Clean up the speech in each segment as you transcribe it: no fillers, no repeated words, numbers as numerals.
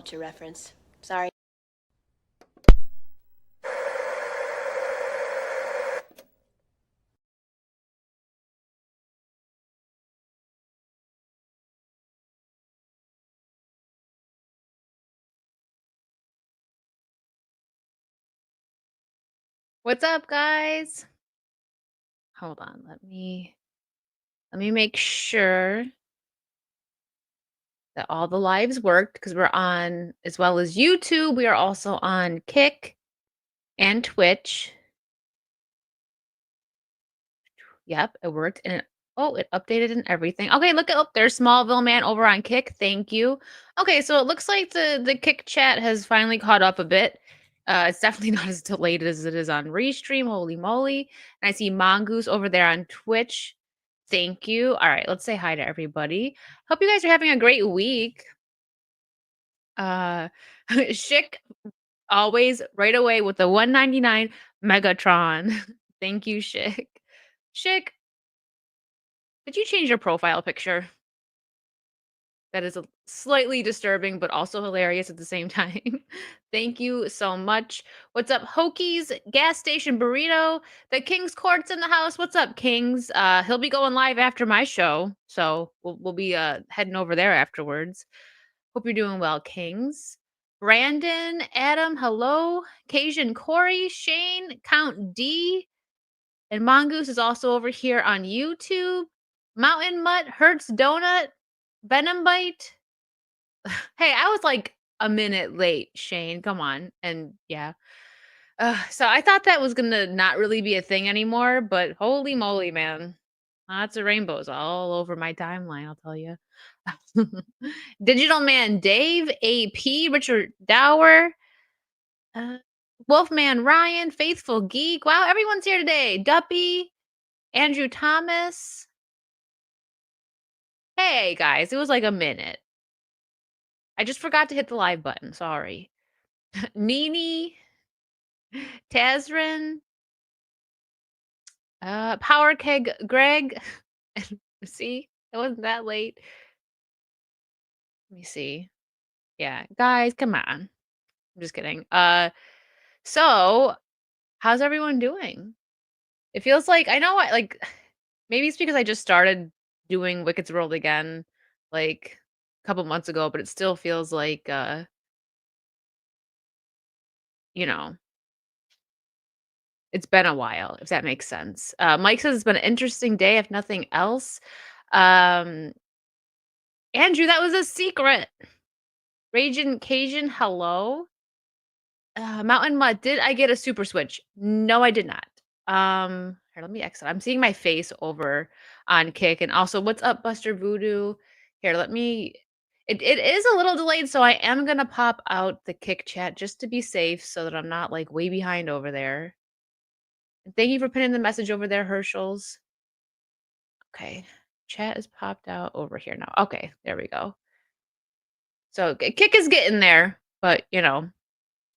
culture reference. Sorry. What's up, guys? Hold on, let me make sure that all the lives worked because we're on as well as YouTube. We are also on Kick and Twitch. Yep, it worked and it updated and everything. Okay, look at there's Smallville Man over on Kick. Thank you. Okay, so it looks like the Kick chat has finally caught up a bit. It's definitely not as delayed as it is on Restream. Holy moly. And I see Mongoose over there on Twitch. Thank you. All right, let's say hi to everybody. Hope you guys are having a great week. Schick always right away with the 199 Megatron. Thank you, Schick. Schick, did you change your profile picture? That is a slightly disturbing, but also hilarious at the same time. Thank you so much. What's up, Hokies? Gas station burrito. The King's Court's in the house. What's up, Kings? He'll be going live after my show, so we'll be heading over there afterwards. Hope you're doing well, Kings. Brandon, Adam, hello. Cajun Corey, Shane, Count D, and Mongoose is also over here on YouTube. Mountain Mutt, Hertz Donut, Venom Bite. Hey, I was like a minute late, Shane. Come on. And yeah. So I thought that was gonna not really be a thing anymore, but holy moly, man. Lots of rainbows all over my timeline, I'll tell you. Digital Man Dave, AP, Richard Dower, uh, Wolfman Ryan, Faithful Geek. Wow, everyone's here today. Duppy, Andrew Thomas. Hey guys, it was like a minute. I just forgot to hit the live button. Sorry. Nini, Tazrin, Power Keg Greg. See, it wasn't that late. Let me see. Yeah, guys, come on. I'm just kidding. So how's everyone doing? It feels like I know what like maybe it's because I just started doing Wicked's World again like a couple months ago, but it still feels like you know, it's been a while, if that makes sense. Mike says it's been an interesting day, if nothing else. Um, Andrew, that was a secret. Raging Cajun, hello. Mountain Mud, did I get a super switch? No, I did not. Here, let me exit. I'm seeing my face over on Kick, and also, what's up, Buster Voodoo? Here, let me. It is a little delayed, so I am gonna pop out the Kick chat just to be safe, so that I'm not like way behind over there. Thank you for pinning the message over there, Herschels. Okay, chat is popped out over here now. Okay, there we go. So Kick is getting there, but you know.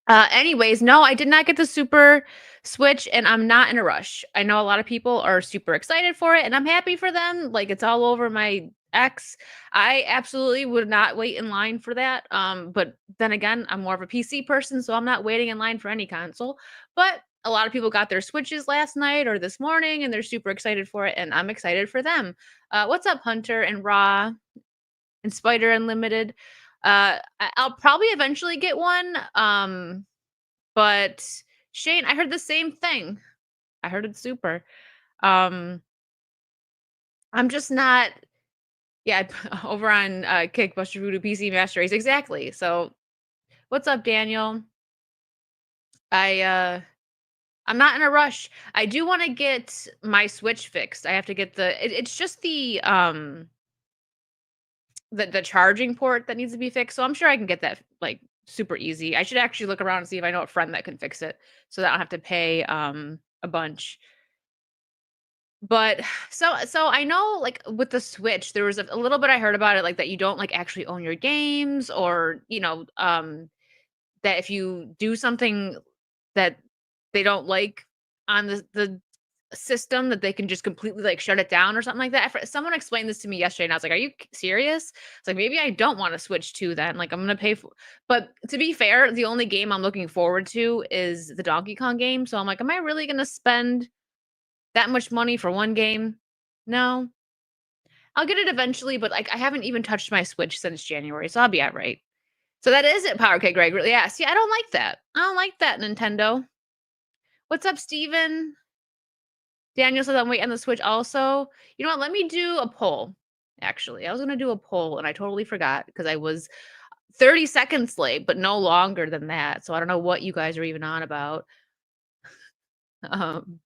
Anyways, no, I did not get the super switch and I'm not in a rush. I know a lot of people are super excited for it and I'm happy for them. Like it's all over my X. I absolutely would not wait in line for that. But then again, I'm more of a PC person, so I'm not waiting in line for any console. But a lot of people got their switches last night or this morning and they're super excited for it and I'm excited for them. What's up, Hunter and Raw and Spider Unlimited? I'll probably eventually get one. But Shane, I heard the same thing. I heard it's super. Um, I'm just not yeah, over on Kickbuster Voodoo PC Master Race. Exactly. So what's up, Daniel? I I'm not in a rush. I do want to get my Switch fixed. I have to get it's just the charging port that needs to be fixed. So I'm sure I can get that like super easy. I should actually look around and see if I know a friend that can fix it so that I don't have to pay a bunch. But so I know like with the Switch, there was a little bit I heard about it like that you don't like actually own your games or, that if you do something that they don't like on the system that they can just completely, like, shut it down or something like that. Someone explained this to me yesterday, and I was like, "Are you serious?" It's like, "Maybe I don't wanna switch to then, like, I'm gonna pay for." But to be fair, the only game I'm looking forward to is the Donkey Kong game, so I'm like, "Am I really gonna spend that much money for one game? No. I'll get it eventually, but, like, I haven't even touched my Switch since January, so I'll be alright." So that is it, Power Keg Greg. Yeah, see, I don't like that. I don't like that, Nintendo. What's up, Steven? Daniel says, "I'm waiting on the Switch also." You know what? Let me do a poll, actually. I was gonna do a poll, and I totally forgot because I was 30 seconds late, but no longer than that, so I don't know what you guys are even on about. Um,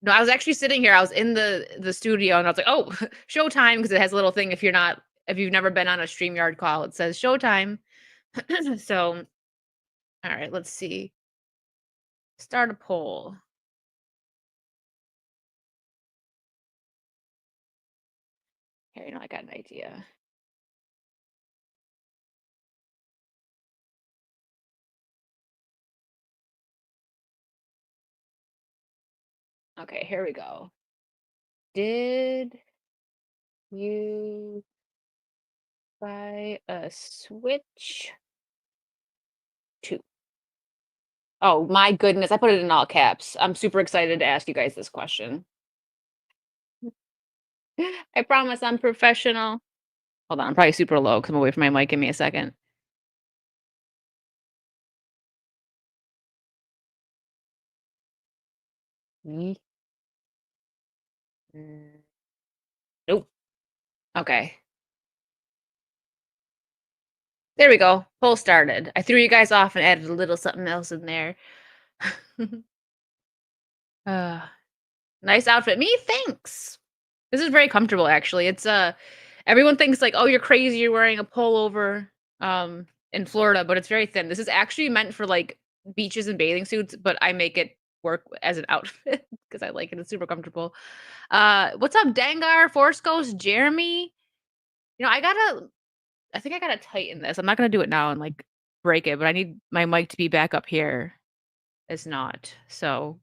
no, I was actually sitting here, I was in the studio, and I was like, "Oh, showtime," because it has a little thing if you've never been on a StreamYard call, it says showtime. So, alright, let's see. Start a poll. Here, I got an idea. Okay, here we go. Did you buy a Switch 2? Oh my goodness, I put it in all caps. I'm super excited to ask you guys this question. I promise I'm professional. Hold on, I'm probably super low 'cause I'm away from my mic. Give me a second. Ye mm, Nope. Okay. There we go. Poll started. I threw you guys off and added a little something else in there. Uh, Nice outfit. Me, thanks. This is very comfortable, actually. Everyone thinks like, "Oh, you're crazy. You're wearing a pullover in Florida," but it's very thin. This is actually meant for like beaches and bathing suits, but I make it work as an outfit because I like it. It's super comfortable. What's up, Dangar, Force Ghost, Jeremy? You know, I think I gotta tighten this. I'm not gonna do it now and like break it, but I need my mic to be back up here. It's not. So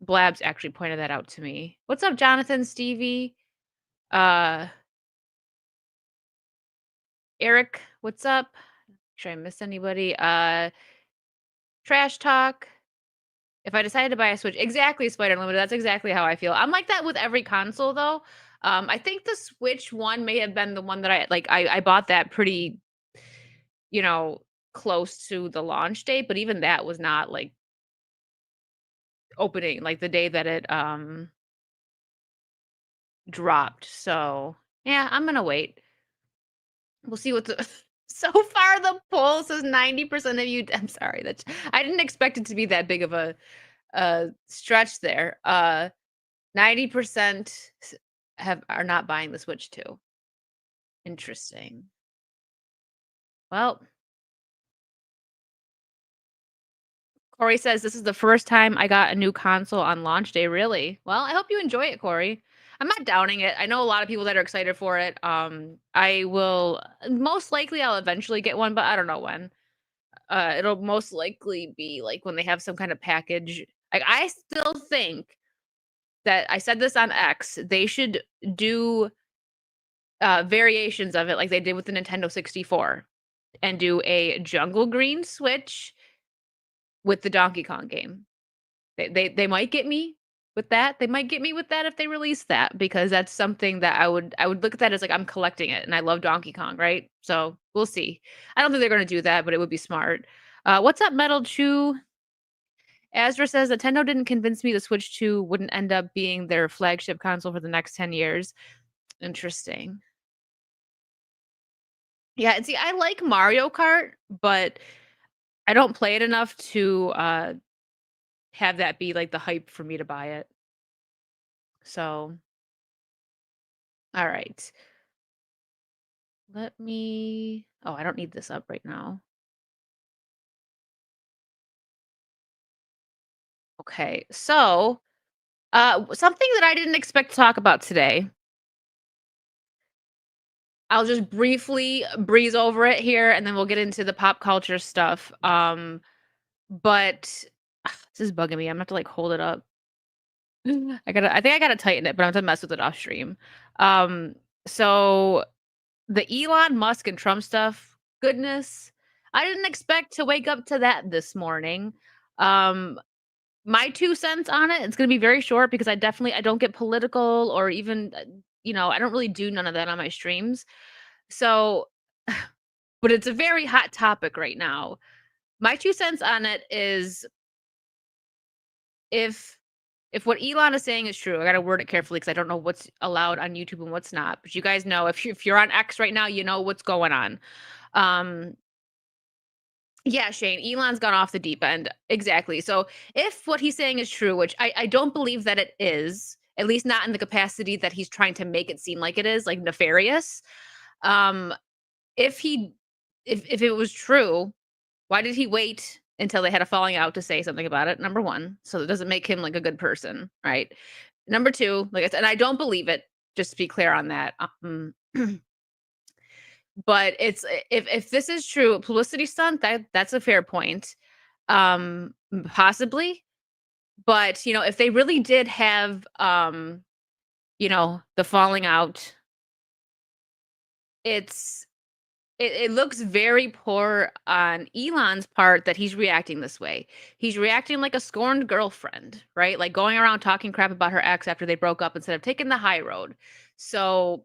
Blabs actually pointed that out to me. What's up, Jonathan, Stevie? Uh, Eric, what's up? Sure I missed anybody. Trash talk. If I decided to buy a Switch, exactly, Spider Unlimited. That's exactly how I feel. I'm like that with every console, though. I think the Switch one may have been the one that I bought that pretty, you know, close to the launch date, but even that was not like opening like the day that it dropped. So yeah, I'm gonna wait. We'll see what the so far the poll says 90% of you. I'm sorry, that I didn't expect it to be that big of a stretch there. 90% are not buying the Switch 2. Interesting. Well, Corey says this is the first time I got a new console on launch day. Really? Well, I hope you enjoy it, Corey. I'm not doubting it. I know a lot of people that are excited for it. I will most likely I'll eventually get one, but I don't know when. It'll most likely be like when they have some kind of package. Like I still think that I said this on X. They should do variations of it like they did with the Nintendo 64 and do a Jungle Green Switch with the Donkey Kong game. They might get me with that. They might get me with that if they release that because that's something that I would look at that as like I'm collecting it and I love Donkey Kong, right? So we'll see. I don't think they're gonna do that, but it would be smart. What's up, Metal Chew? Asra says Nintendo didn't convince me the Switch 2 wouldn't end up being their flagship console for the next 10 years. Interesting. Yeah, and see, I like Mario Kart, but I don't play it enough to have that be like the hype for me to buy it. So, all right. Let me Oh, I don't need this up right now. Okay. So, something that I didn't expect to talk about today. I'll just briefly breeze over it here and then we'll get into the pop culture stuff. But This is bugging me. I'm gonna have to, like, hold it up. I think I gotta tighten it, but I'm gonna mess with it off stream. Um, so the Elon Musk and Trump stuff, goodness, I didn't expect to wake up to that this morning. Um, my 2 cents on it, it's gonna be very short because I don't get political or even, I don't really do none of that on my streams. So but it's a very hot topic right now. My 2 cents on it is if if what Elon is saying is true, I gotta word it carefully because I don't know what's allowed on YouTube and what's not. But you guys know if you're on X right now, you know what's going on. Um, yeah, Shane, Elon's gone off the deep end. Exactly. So if what he's saying is true, which I don't believe that it is, at least not in the capacity that he's trying to make it seem like it is, like nefarious. Um, if he if it was true, why did he wait until they had a falling out to say something about it? Number 1, so that doesn't make him like a good person, right? Number 2, like I said, and I don't believe it, just to be clear on that. But it's if this is true, a publicity stunt, that's a fair point. Possibly, but if they really did have the falling out, it's it looks very poor on Elon's part that he's reacting this way. He's reacting like a scorned girlfriend, right? Like going around talking crap about her ex after they broke up instead of taking the high road. So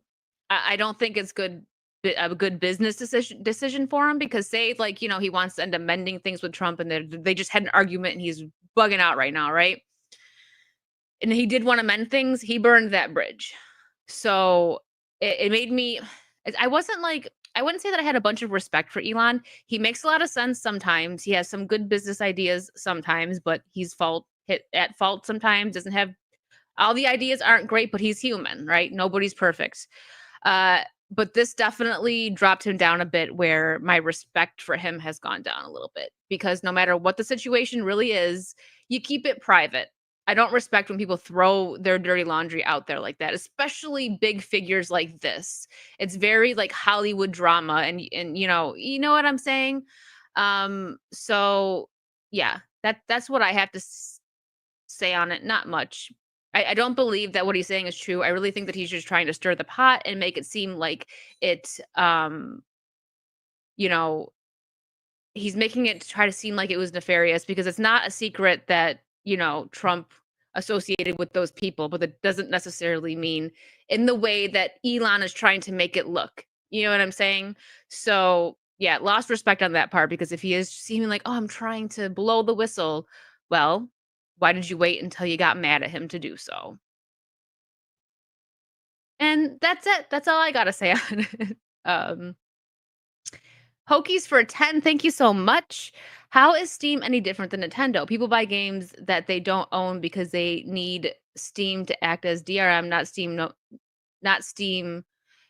I don't think it's a good business decision for him because say like he wants to end up mending things with Trump and they just had an argument and he's bugging out right now, right? And he did want to mend things. He burned that bridge. So it made me I wasn't like I wouldn't say that I had a bunch of respect for Elon. He makes a lot of sense sometimes. He has some good business ideas sometimes, but he's hit at fault sometimes. Doesn't have all the ideas aren't great, but he's human, right? Nobody's perfect. Uh, but this definitely dropped him down a bit where my respect for him has gone down a little bit because no matter what the situation really is, you keep it private. I don't respect when people throw their dirty laundry out there like that, especially big figures like this. It's very like Hollywood drama and you know what I'm saying? So yeah, that's what I have to say on it. Not much. I don't believe that what he's saying is true. I really think that he's just trying to stir the pot and make it seem like it you know, he's making it to try to seem like it was nefarious because it's not a secret that, Trump associated with those people, but that doesn't necessarily mean in the way that Elon is trying to make it look. You know what I'm saying? So, yeah, lost respect on that part because if he is seeming like, "Oh, I'm trying to blow the whistle," well, why did you wait until you got mad at him to do so? And that's it. That's all I gotta say on it. Hokies for 10, thank you so much. How is Steam any different than Nintendo? People buy games that they don't own because they need Steam to act as DRM, not Steam,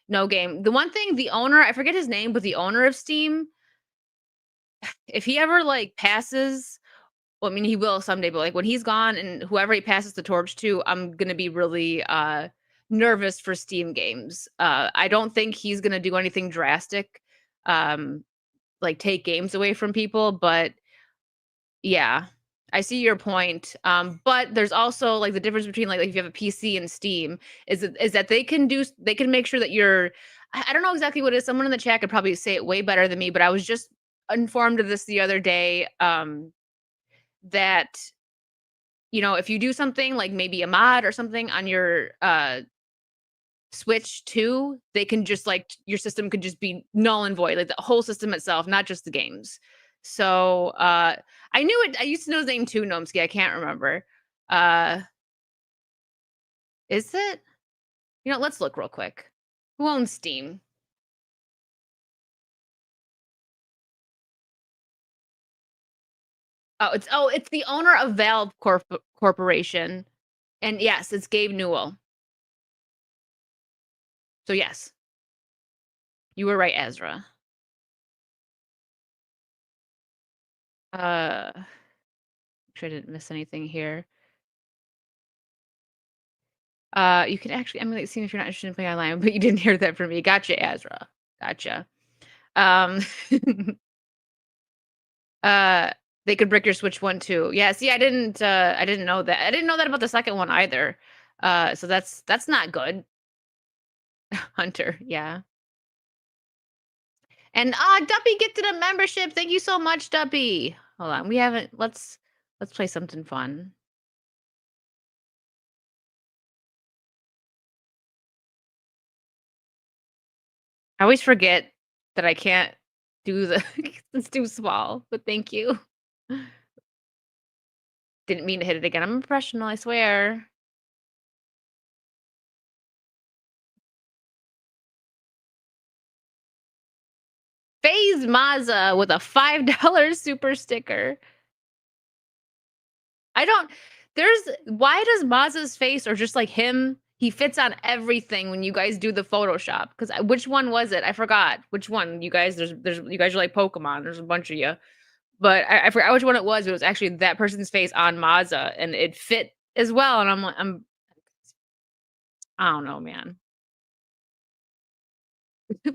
no game. The one thing, the owner, I forget his name, but the owner of Steam, if he ever like passes, well, I mean, he will someday, but like when he's gone and whoever he passes the torch to, I'm gonna be really nervous for Steam games. I don't think he's gonna do anything drastic. Um, like take games away from people, but yeah, I see your point. But there's also like the difference between like if you have a PC and Steam is that they can make sure that you're I don't know exactly what it is. Someone in the chat could probably say it way better than me, but I was just informed of this the other day. That if you do something like maybe a mod or something on your Switch too, they can just like your system could just be null and void, like the whole system itself, not just the games. So I knew it. I used to know his name too, Nomsky. I can't remember. Uh is it? Let's look real quick. Who owns Steam? Oh, it's the owner of Valve Corporation. And yes, it's Gabe Newell. So yes, you were right, Ezra. Make sure I didn't miss anything here. You can actually emulate Steam if you're not interested in playing online, but you didn't hear that from me. Gotcha, Ezra. Gotcha. Um, uh, They could brick your Switch one too. Yeah, see, I didn't know that. I didn't know that about the second one either. So that's not good. Hunter, yeah. And, Duppy gifted a membership. Thank you so much, Duppy. Hold on, we haven't let's play something fun. I always forget that I can't do the it's too small, but thank you. Didn't mean to hit it again. I'm a professional, I swear. FaZe Mazza with a $5 super sticker. I don't there's why does Maz's face or just like him, he fits on everything when you guys do the Photoshop? Because which one was it? I forgot. Which one? You guys, there's you guys are like Pokemon. There's a bunch of you. But I forgot which one it was, but it was actually that person's face on Mazza and it fit as well. And I'm like, I don't know, man.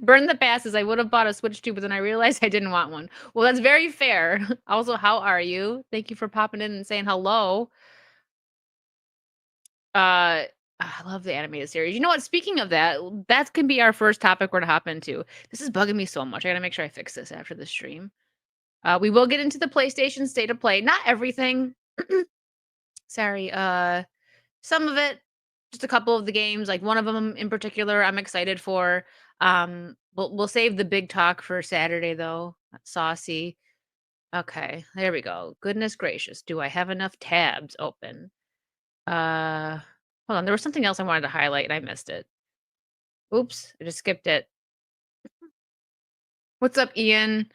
Burn the passes. I would have bought a Switch too, but then I realized I didn't want one. Well, that's very fair. Also, how are you? Thank you for popping in and saying hello. I love the animated series. You know what? Speaking of that, that can be our first topic we're to hop into. This is bugging me so much. I gotta make sure I fix this after the stream. We will get into the PlayStation State of Play. Not everything. Sorry. Some of it. Just a couple of the games. Like one of them in particular, I'm excited for. We'll save the big talk for Saturday though. That's saucy. Okay, there we go. Goodness gracious, do I have enough tabs open? Uh, Hold on, there was something else I wanted to highlight and I missed it. Oops, I just skipped it. What's up, Ian?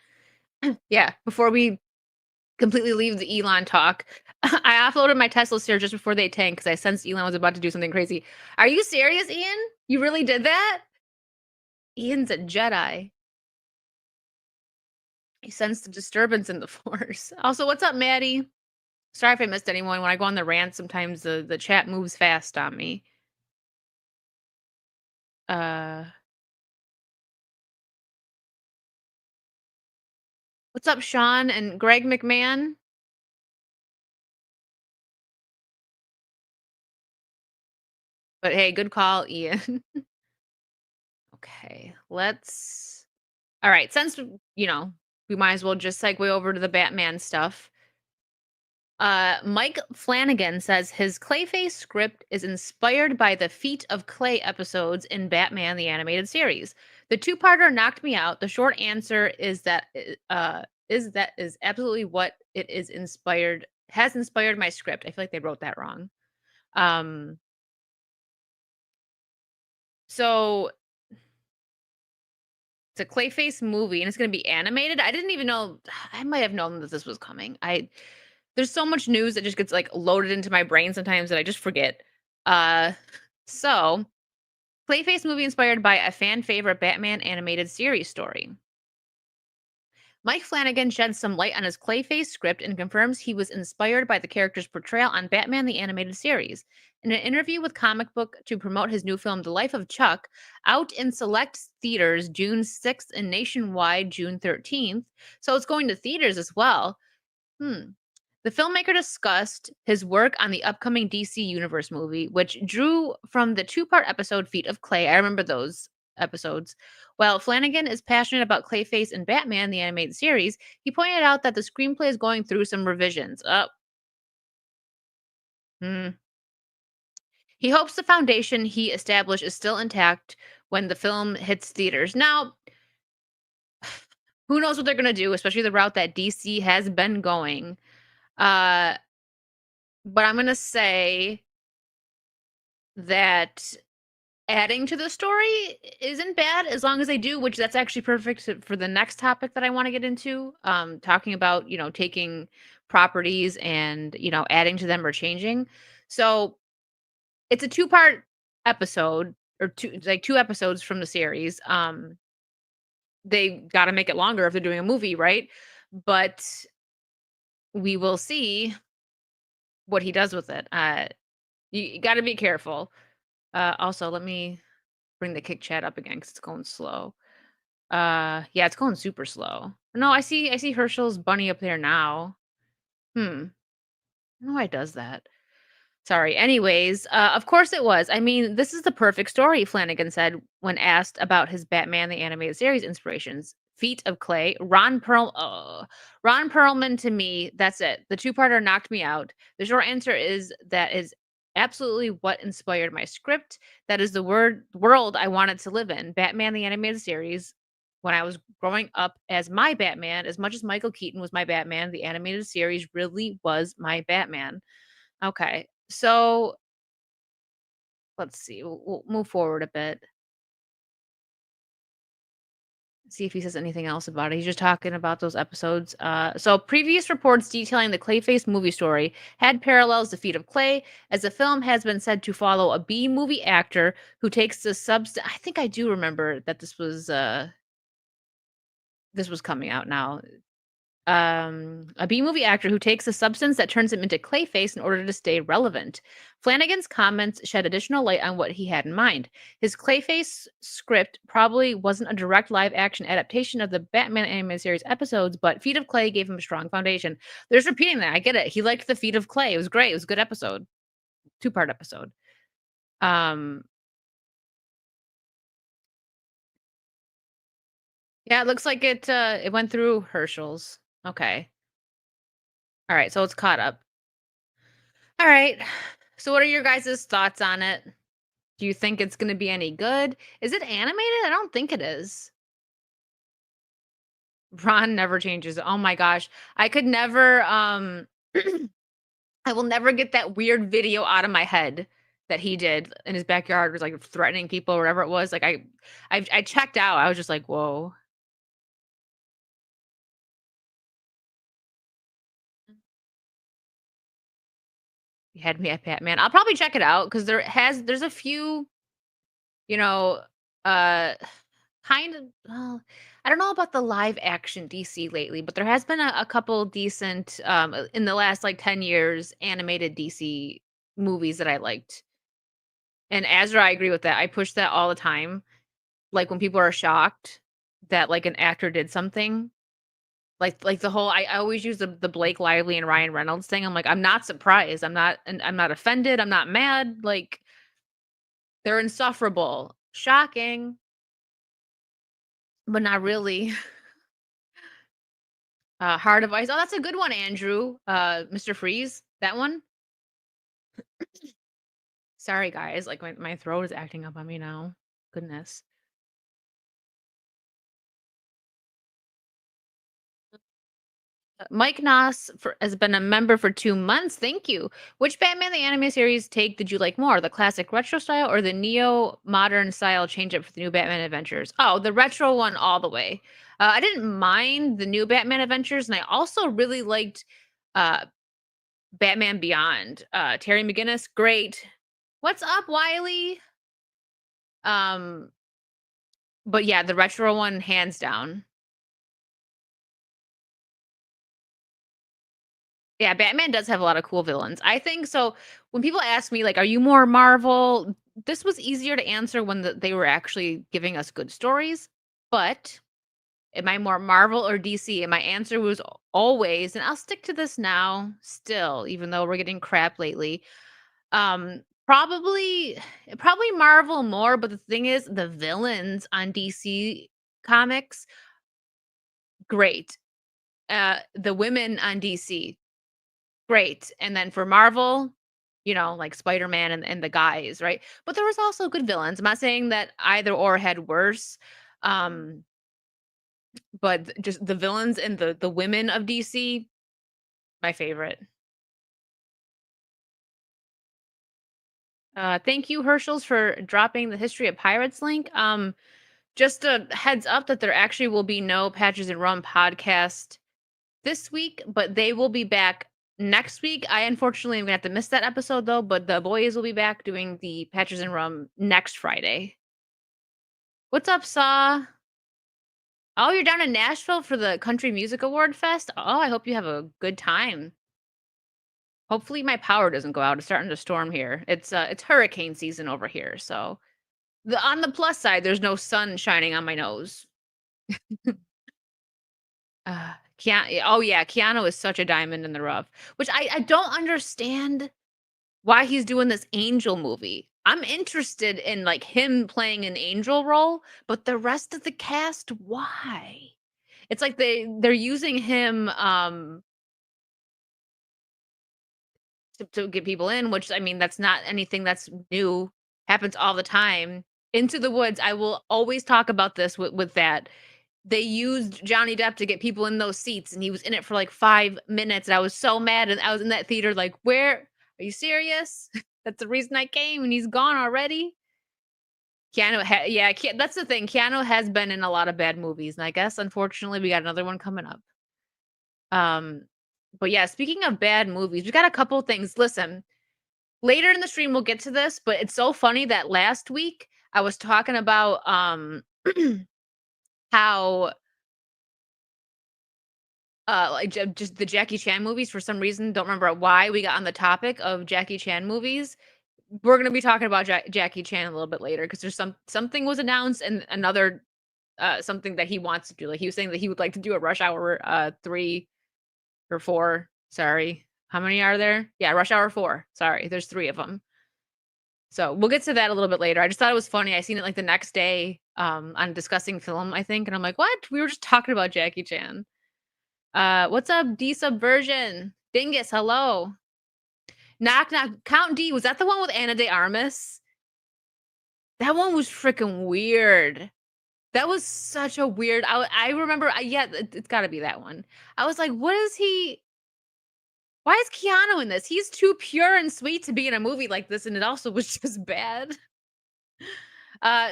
Yeah, before we completely leave the Elon talk, I offloaded my Tesla here just before they tanked because I sensed Elon was about to do something crazy. Are you serious, Ian? You really did that? Ian's a Jedi. He sensed the disturbance in the force. Also, what's up, Maddie? Sorry if I missed anyone. When I go on the rant, sometimes the chat moves fast on me. Uh, what's up, Sean and Greg McMahon? But hey, good call, Ian. Okay, let's. All right, since we might as well just segue over to the Batman stuff. Mike Flanagan says his Clayface script is inspired by the Feat of Clay episodes in Batman the Animated Series. The two-parter knocked me out. The short answer is absolutely what it is inspired has inspired my script. I feel like they wrote that wrong. Um, so it's a Clayface movie and it's going to be animated. I didn't even know. I might have known that this was coming. There's so much news that just gets like loaded into my brain sometimes that I just forget. Uh, so Clayface movie inspired by a fan favorite Batman animated series story. Mike Flanagan sheds some light on his Clayface script and confirms he was inspired by the character's portrayal on Batman the Animated Series. In an interview with Comic Book to promote his new film, The Life of Chuck, out in select theaters June 6th and nationwide June 13th, so it's going to theaters as well. Hmm. The filmmaker discussed his work on the upcoming DC Universe movie, which drew from the two-part episode Feet of Clay. I remember those episodes. While Flanagan is passionate about Clayface and Batman, the animated series, he pointed out that the screenplay is going through some revisions. Hmm. He hopes the foundation he established is still intact when the film hits theaters. Now, who knows what they're going to do, especially the route that DC has been going. Uh, but I'm going to say that adding to the story isn't bad as long as they do, which that's actually perfect for the next topic that I want to get into. Talking about, taking properties and, adding to them or changing. So it's a two-part episode or two episodes from the series. They got to make it longer if they're doing a movie, right? But we will see what he does with it. You got to be careful. Also, let me bring the kick chat up again because it's going slow. Yeah, it's going super slow. No, I see Herschel's bunny up there now. Hmm. I don't know why it does that. Sorry. Anyways, of course it was. I mean, this is the perfect story, Flanagan said when asked about his Batman the Animated Series inspirations. Feet of Clay, Ron Perlman to me, that's it. The two-parter knocked me out. The short answer is that is absolutely what inspired my script. That is the world I wanted to live in. Batman the Animated Series. When I was growing up as my Batman, as much as Michael Keaton was my Batman, the animated series really was my Batman. Okay. So let's see. We'll move forward a bit. See if he says anything else about it. He's just talking about those episodes. So previous reports detailing the Clayface movie story had parallels to Feet of Clay, as the film has been said to follow a B movie actor who takes the substance. I think I do remember that this was coming out now. A B-movie actor who takes a substance that turns him into Clayface in order to stay relevant. Flanagan's comments shed additional light on what he had in mind. His Clayface script probably wasn't a direct live-action adaptation of the Batman animated series episodes, but Feet of Clay gave him a strong foundation. There's repeating that. I get it. He liked the Feet of Clay. It was great. It was a good episode. Two-part episode. Um, yeah, it looks like it went through Herschel's. Okay. All right, so it's caught up. All right. So what are your guys' thoughts on it? Do you think it's gonna be any good? Is it animated? I don't think it is. Ron never changes. Oh my gosh. I could never, I will never get that weird video out of my head that he did in his backyard, was like threatening people or whatever it was. Like I checked out. I was just like, "Whoa." You had me at Batman. I'll probably check it out because there's a few, you know, uh kind of, well, I don't know about the live action DC lately, but there has been a couple decent, in the last, like, 10 years, animated DC movies that I liked. And Azra, I agree with that. I push that all the time. Like, when people are shocked that, like, an actor did something, like the whole I always use the Blake Lively and Ryan Reynolds thing. I'm like, "I'm not surprised. I'm not offended. I'm not mad." Like, they're insufferable. Shocking, but not really. Heart of Ice. Oh, that's a good one, Andrew. Mr. Freeze. That one? Sorry, guys. Like my throat is acting up on me now. Goodness. Mike Noss has been a member for 2 months. Thank you. Which Batman the Anime series take did you like more? The classic retro style or the neo modern style change up for the new Batman Adventures? Oh, the retro one all the way. I didn't mind the new Batman Adventures, and I also really liked uh, Batman Beyond. Terry McGinnis, great. What's up, Wiley? Um, but yeah, the retro one, hands down. Yeah, Batman does have a lot of cool villains. I think so. When people ask me, like, are you more Marvel? This was easier to answer when they were actually giving us good stories. But am I more Marvel or DC? And my answer was always, and I'll stick to this now, still, even though we're getting crap lately. Probably Marvel more. But the thing is, the villains on DC comics, great. The women on DC, great, and then for Marvel, like Spider-Man and the guys, right? But there was also good villains. I'm not saying that either or had worse, um, but just the villains and the women of DC, my favorite. Thank you, Herschels, for dropping the History of Pirates link. Just a heads up that there actually will be no Patches and Rum podcast this week, but they will be back next week. I unfortunately am gonna have to miss that episode though, but the boys will be back doing the Patches and Rum next Friday. What's up, Saw? Oh, you're down in Nashville for the Country Music Award Fest? Oh, I hope you have a good time. Hopefully my power doesn't go out. It's starting to storm here. It's hurricane season over here, so on the plus side, there's no sun shining on my nose. Oh, yeah, Keanu is such a diamond in the rough, which I don't understand why he's doing this Angel movie. I'm interested in, like, him playing an angel role, but the rest of the cast, why? It's like they're using him, to get people in, which, I mean, that's not anything that's new, happens all the time. Into the Woods, I will always talk about this with that. They used Johnny Depp to get people in those seats, and he was in it for, like, 5 minutes, and I was so mad, and I was in that theater like, "Where are you serious? That's the reason I came, and he's gone already?" That's the thing, Keanu has been in a lot of bad movies, and I guess, unfortunately, we got another one coming up. Um, but yeah, speaking of bad movies, we got a couple things. Listen, later in the stream, we'll get to this, but it's so funny that last week I was talking about, how like, just the Jackie Chan movies for some reason, don't remember why we got on the topic of Jackie Chan movies. We're gonna be talking about Jackie Chan a little bit later because there's something was announced and another, something that he wants to do. Like, he was saying that he would like to do a Rush Hour, 3 or 4, sorry. How many are there? Yeah, Rush Hour 4, sorry, there's 3 of them. So, we'll get to that a little bit later. I just thought it was funny. I seen it, like, the next day, on Discussing Film, I think, and I'm like, "What? We were just talking about Jackie Chan." What's up, D Subversion? Dingus, hello. Knock knock. Count D, was that the one with Anna de Armas? That one was freaking weird. That was such a weird. I remember. Yeah, it's got to be that one. I was like, what is he? Why is Keanu in this? He's too pure and sweet to be in a movie like this, and it also was just bad.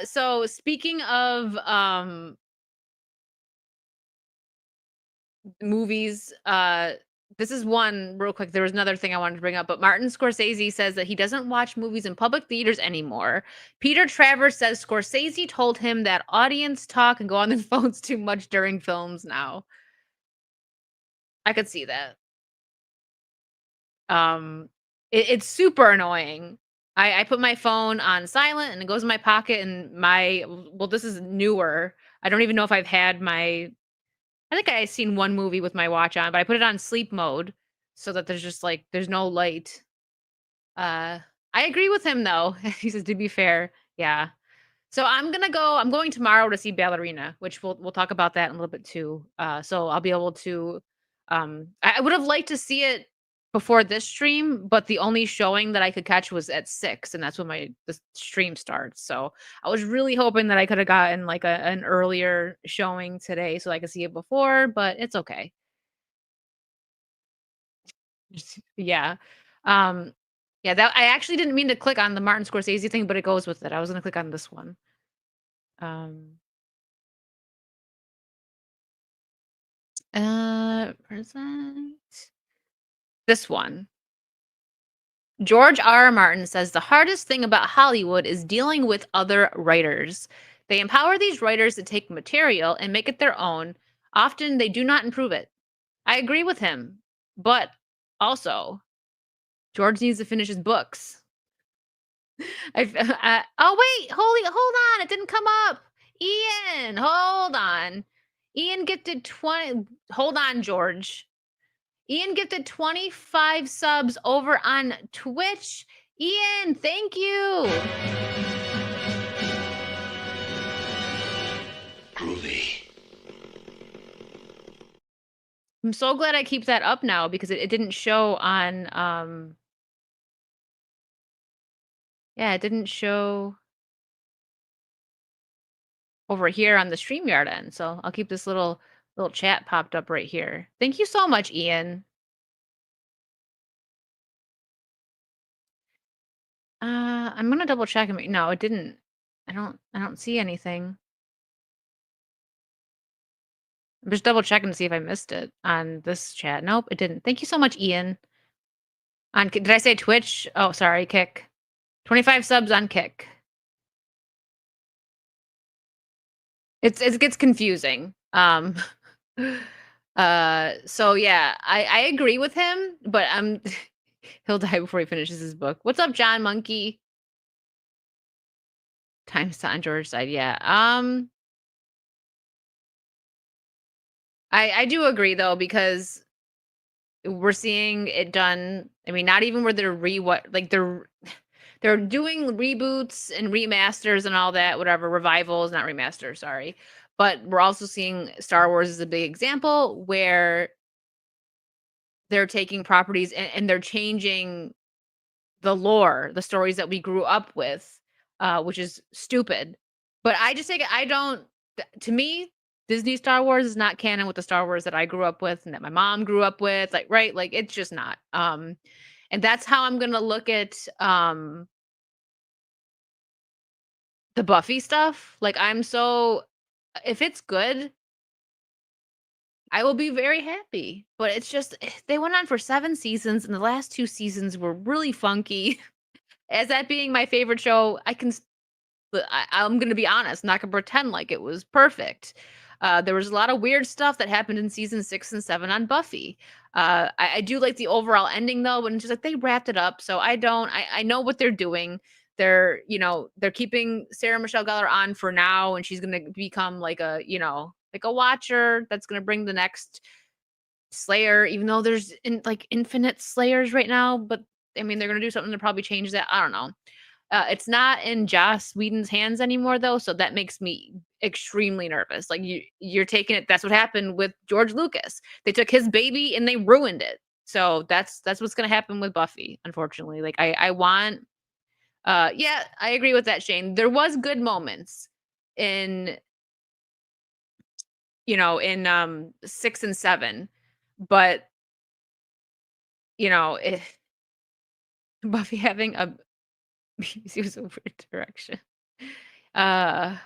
So speaking of movies, this is one real quick. There was another thing I wanted to bring up, but Martin Scorsese says that he doesn't watch movies in public theaters anymore. Peter Travers says Scorsese told him that audience talk and go on their phones too much during films now. I could see that. Um, it's super annoying. I put my phone on silent and it goes in my pocket and this is newer. I don't even know if I've had my I think I seen one movie with my watch on, but I put it on sleep mode so that there's just, like, there's no light. Uh, I agree with him though. He says, "To be fair." Yeah. So I'm going tomorrow to see Ballerina, which we'll talk about that in a little bit too. So I'll be able to, I would have liked to see it before this stream, but the only showing that I could catch was at 6, and that's when the stream starts. So I was really hoping that I could have gotten like an earlier showing today so I could see it before, but it's okay. Yeah. Um, yeah, that I actually didn't mean to click on the Martin Scorsese thing, but it goes with it. I was gonna click on this one. Present. This one. George R. R. Martin says the hardest thing about Hollywood is dealing with other writers. They empower these writers to take material and make it their own. Often they do not improve it. I agree with him, but also George needs to finish his books. Oh wait, hold on, it didn't come up. Ian, hold on. Ian gifted 20. Hold on, George. Ian gifted 25 subs over on Twitch. Ian, thank you. Groovy. I'm so glad I keep that up now because it didn't show on yeah, it didn't show over here on the StreamYard end. So I'll keep this little chat popped up right here. Thank you so much, Ian. I'm gonna double check. No, it didn't. I don't see anything. I'm just double checking to see if I missed it on this chat. Nope, it didn't. Thank you so much, Ian. Did I say Twitch? Oh, sorry, Kick. 25 subs on Kick. It gets confusing. So yeah, I agree with him, but he'll die before he finishes his book. What's up, John Monkey? Time's on George's side, yeah. I do agree though because we're seeing it done. I mean, not even where they're re what like they're doing reboots and remasters and all that, whatever, revivals, not remasters, sorry. But we're also seeing Star Wars as a big example where they're taking properties and they're changing the lore, the stories that we grew up with, which is stupid. But I just think I don't to me, Disney Star Wars is not canon with the Star Wars that I grew up with and that my mom grew up with, like, right? Like, it's just not. And that's how I'm gonna look at, the Buffy stuff. Like, I'm so if it's good, I will be very happy. But it's just they went on for 7 seasons, and the last 2 seasons were really funky. As that being my favorite show, I can but I'm gonna be honest, not gonna pretend like it was perfect. There was a lot of weird stuff that happened in season 6 and 7 on Buffy. I do like the overall ending though, when it's just like they wrapped it up. So I know what they're doing. They're keeping Sarah Michelle Gellar on for now, and she's gonna become like like a watcher that's gonna bring the next Slayer, even though there's like infinite Slayers right now. But I mean, they're gonna do something to probably change that. I don't know. It's not in Joss Whedon's hands anymore though, so that makes me extremely nervous. Like you're taking it that's what happened with George Lucas. They took his baby and they ruined it. So that's what's going to happen with Buffy, unfortunately. Like I want yeah, I agree with that, Shane. There was good moments in in 6 and 7, but if Buffy having a it was a weird direction. Uh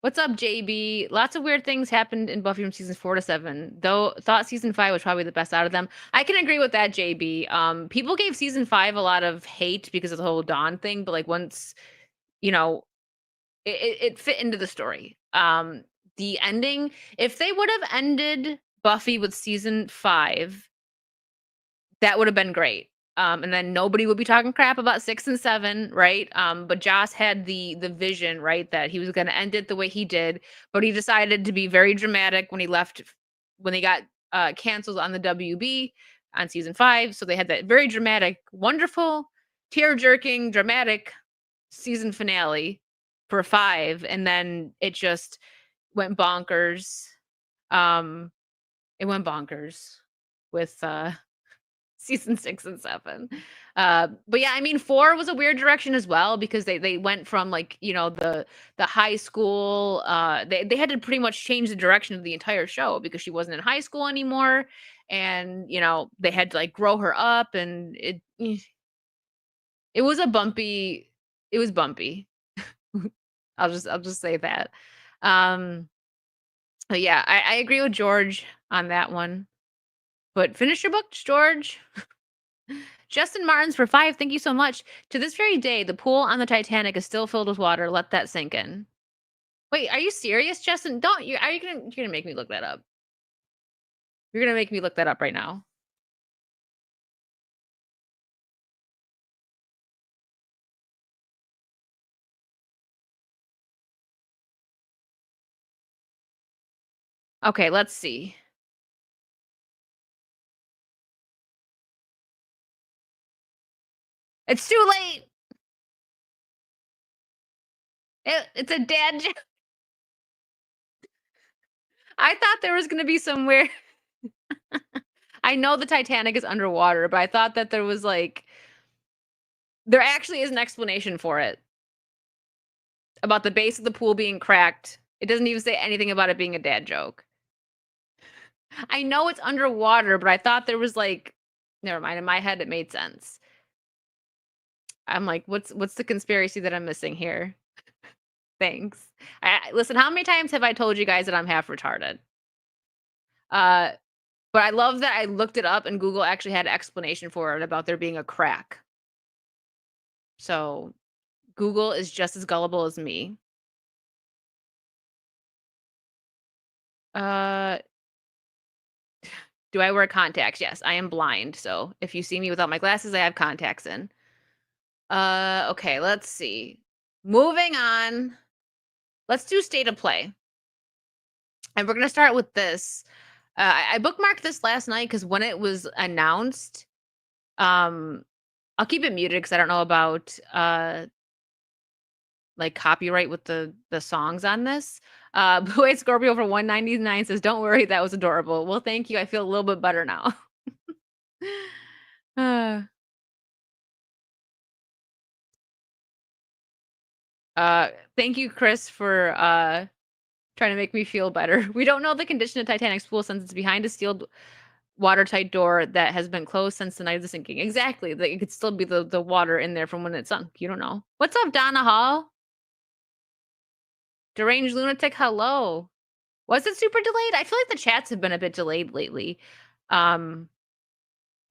What's up, JB? Lots of weird things happened in Buffy from seasons 4 to 7. Though thought season 5 was probably the best out of them. I can agree with that, JB. People gave season 5 a lot of hate because of the whole Dawn thing, but like once, you know, it fit into the story. The ending, if they would have ended Buffy with season 5, that would have been great. And then nobody would be talking crap about 6 and 7, right? But Joss had the vision, right, that he was gonna end it the way he did, but he decided to be very dramatic when he left when they got canceled on the WB on season 5. So they had that very dramatic, wonderful, tear-jerking, dramatic season finale for 5, and then it just went bonkers. Um, it went bonkers with season 6 and 7. But yeah, I mean 4 was a weird direction as well because they went from like, the high school, they had to pretty much change the direction of the entire show because she wasn't in high school anymore. And, they had to like grow her up and it was a bumpy it was bumpy. I'll just say that. Um, but yeah, I agree with George on that one. But finish your book, George. Justin Martins for 5, thank you so much. To this very day, the pool on the Titanic is still filled with water. Let that sink in. Wait, are you serious, Justin? Don't you? Are you're gonna make me look that up? You're gonna make me look that up right now. Okay, let's see. It's too late. It's a dad joke. I thought there was gonna be somewhere. I know the Titanic is underwater, but I thought that there was like there actually is an explanation for it about the base of the pool being cracked. It doesn't even say anything about it being a dad joke. I know it's underwater, but I thought there was like never mind. In my head, it made sense. I'm like, what's the conspiracy that I'm missing here? Thanks. Listen, how many times have I told you guys that I'm half retarded? Uh, but I love that I looked it up and Google actually had an explanation for it about there being a crack. So Google is just as gullible as me. Uh, do I wear contacts? Yes, I am blind. So if you see me without my glasses, I have contacts in. Okay, let's see. Moving on. Let's do state of play. And we're gonna start with this. I bookmarked this last night because when it was announced, um, I'll keep it muted because I don't know about like copyright with the songs on this. Blue Eyed Scorpio for 199 says, "Don't worry, that was adorable." Well, thank you. I feel a little bit better now. uh, uh, thank you, Chris, for trying to make me feel better. We don't know the condition of Titanic's pool since it's behind a sealed watertight door that has been closed since the night of the sinking. Exactly. Like, it could still be the water in there from when it sunk. You don't know. What's up, Donna Hall? Deranged lunatic. Hello. Was it super delayed? I feel like the chats have been a bit delayed lately. Um,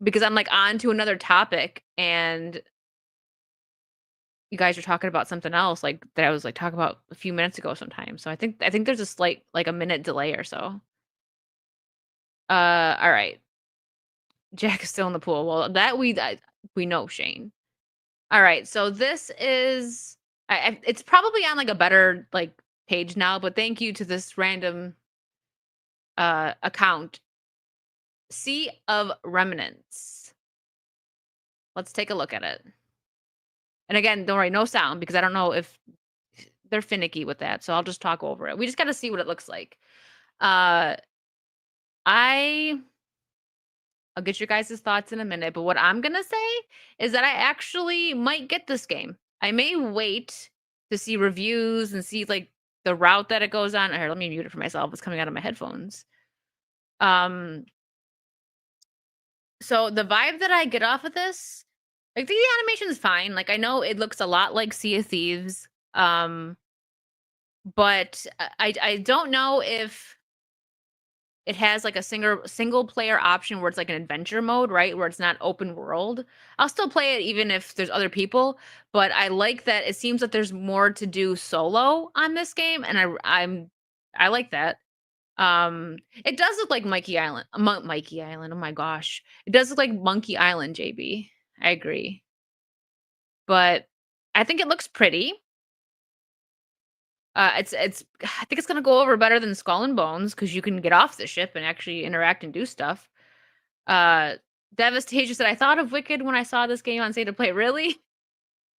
because I'm like on to another topic and you guys are talking about something else like that I was like talking about a few minutes ago sometimes. So I think there's a slight like a minute delay or so. All right. Jack is still in the pool. Well, that we know, Shane. All right. So this is it's probably on like a better like page now, but thank you to this random account. Sea of Remnants. Let's take a look at it. And again, don't worry, no sound because I don't know if they're finicky with that. So I'll just talk over it. We just got to see what it looks like. Uh I I'll get your guys' thoughts in a minute, but what I'm gonna say is that I actually might get this game. I may wait to see reviews and see like the route that it goes on. Here, let me mute it for myself. It's coming out of my headphones. Um, so the vibe that I get off of this, like the animation is fine. Like I know it looks a lot like Sea of Thieves. But I don't know if it has, like, a single player option where it's, like, an adventure mode, right, where it's not open world. I'll still play it even if there's other people, but I like that it seems that there's more to do solo on this game, and I like that. It does look like Mikey Island, oh my gosh. It does look like Monkey Island, JB. I agree. But I think it looks pretty. It's I think it's gonna go over better than Skull and Bones because you can get off the ship and actually interact and do stuff. Uh, Devastation said, "I thought of Wicked when I saw this game on State to Play." Really?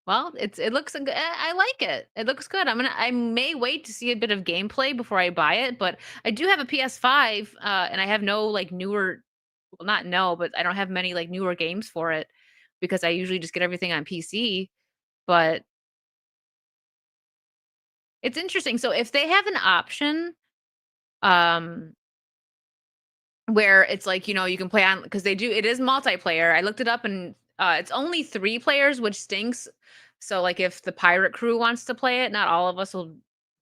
Well, it looks good. I like it. It looks good. I may wait to see a bit of gameplay before I buy it, but I do have a PS5, and I have no like newer, well, not no, but I don't have many like newer games for it because I usually just get everything on PC. But it's interesting. So if they have an option, um where it's like, you can play on because it is multiplayer. I looked it up and, it's only 3 players, which stinks. So, like, if the pirate crew wants to play it, not all of us will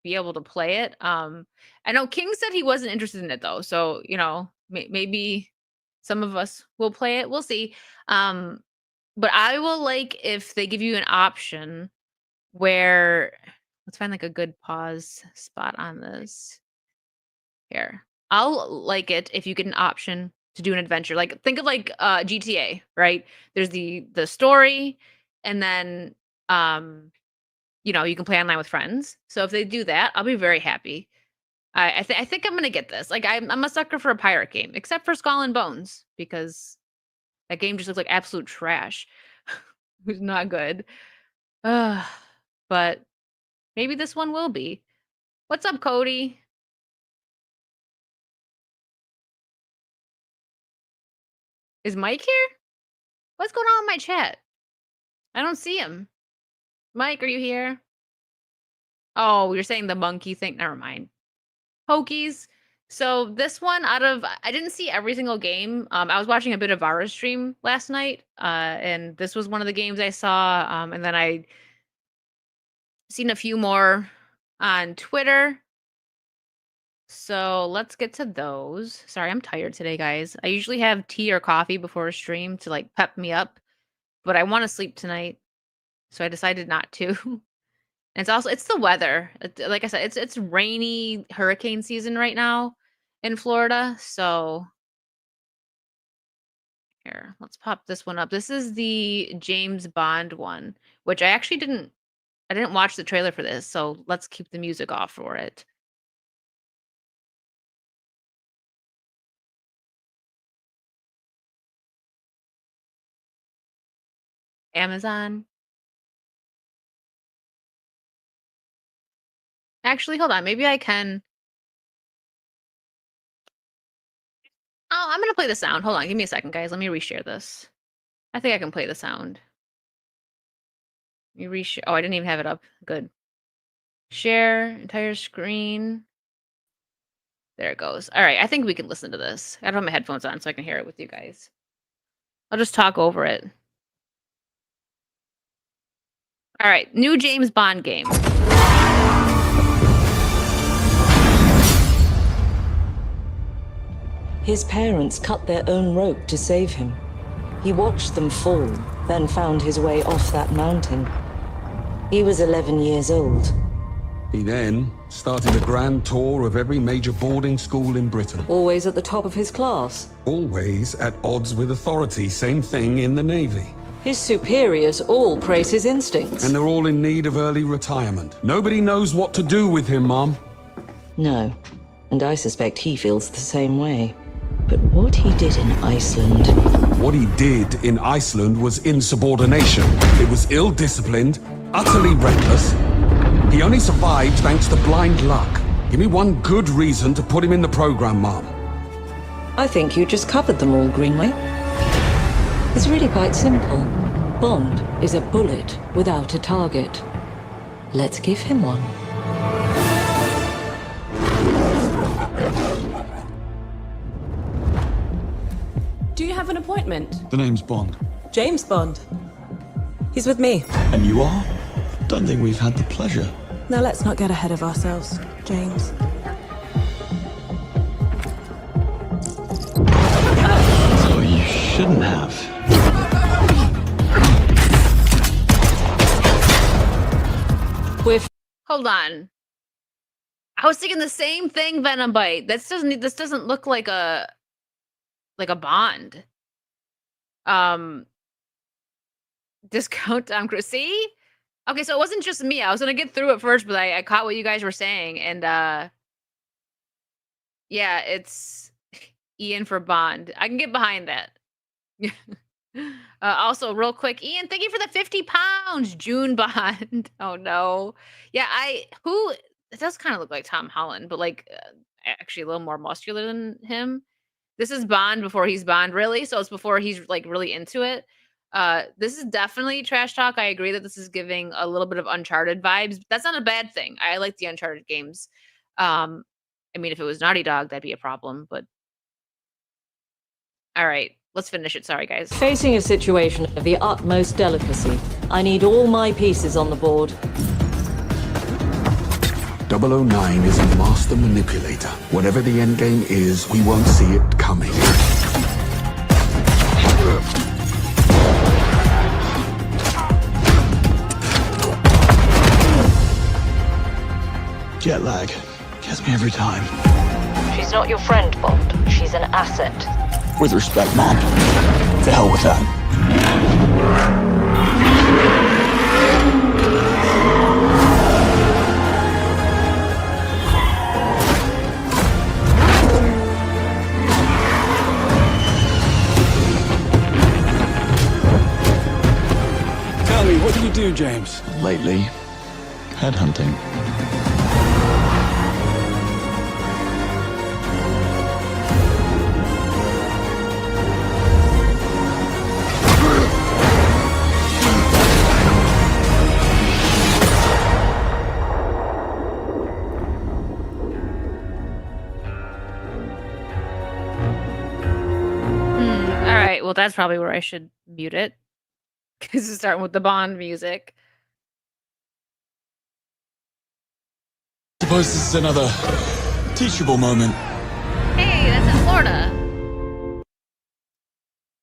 be able to play it. I know King said he wasn't interested in it though, so, maybe some of us will play it, we'll see. Um, but I will like if they give you an option where let's find, like, a good pause spot on this. Here. I'll like it if you get an option to do an adventure. Like think of like GTA, right? There's the story and then you can play online with friends. So if they do that, I'll be very happy. I think I'm gonna get this. Like I'm a sucker for a pirate game, except for Skull and Bones because that game just looks like absolute trash. It was not good. Ugh, but maybe this one will be. What's up, Cody? Is Mike here? What's going on in my chat? I don't see him. Mike, are you here? Oh, you're saying the monkey thing. Never mind. Pokies. So this one I didn't see every single game. I was watching a bit of Vara's stream last night, and this was one of the games I saw. And then I seen a few more on Twitter. So let's get to those. Sorry, I'm tired today, guys. I usually have tea or coffee before a stream to like pep me up, but I want to sleep tonight, so I decided not to. It's the weather. Like I said, it's rainy hurricane season right now in Florida. So here, let's pop this one up. This is the James Bond one, which I didn't watch the trailer for this, so let's keep the music off for it. Amazon. Actually, hold on, maybe I can. Oh, I'm gonna play the sound. Hold on, give me a second, guys. Let me reshare this. I think I can play the sound. You reshare. Oh, I didn't even have it up. Good. Share entire screen. There it goes. All right, I think we can listen to this. I don't have my headphones on, so I can hear it with you guys. I'll just talk over it. All right, new James Bond game. His parents cut their own rope to save him. He watched them fall, then found his way off that mountain. He was 11 years old. He then started a grand tour of every major boarding school in Britain. Always at the top of his class. Always at odds with authority, same thing in the Navy. His superiors all praise his instincts. And they're all in need of early retirement. Nobody knows what to do with him, Mom. No, and I suspect he feels the same way. But what he did in Iceland... What he did in Iceland was insubordination. It was ill-disciplined, utterly reckless. He only survived thanks to blind luck. Give me one good reason to put him in the program, Mom. I think you just covered them all, Greenway. It's really quite simple. Bond is a bullet without a target. Let's give him one. Do you have an appointment? The name's Bond. James Bond. He's with me. And you are? Don't think we've had the pleasure. Now let's not get ahead of ourselves, James. So you shouldn't have. Hold on. I was thinking the same thing, Venom Bite. This doesn't look like a Bond. Discount Tom Cruise. See? Okay, so it wasn't just me. I was gonna get through it first, but I caught what you guys were saying, and yeah, it's Ian for Bond. I can get behind that. Also, real quick, Ian, thank you for the 50 pounds, June Bond. Oh no, yeah, it does kind of look like Tom Holland, but like actually a little more muscular than him. This is Bond before he's Bond, really. So it's before he's like really into it. This is definitely trash talk. I agree that this is giving a little bit of Uncharted vibes, but that's not a bad thing. I like the Uncharted games. I mean, if it was Naughty Dog, that'd be a problem, but all right, let's finish it. Sorry, guys. Facing a situation of the utmost delicacy, I need all my pieces on the board. 009 is a master manipulator. Whatever the endgame is, we won't see it coming. Jet lag. Gets me every time. She's not your friend, Bond. She's an asset. With respect, Mom. To hell with that. Tell me, what do you do, James? Lately, headhunting. All right, well, that's probably where I should mute it because it's starting with the Bond music. Suppose this is another teachable moment. Hey, that's in Florida.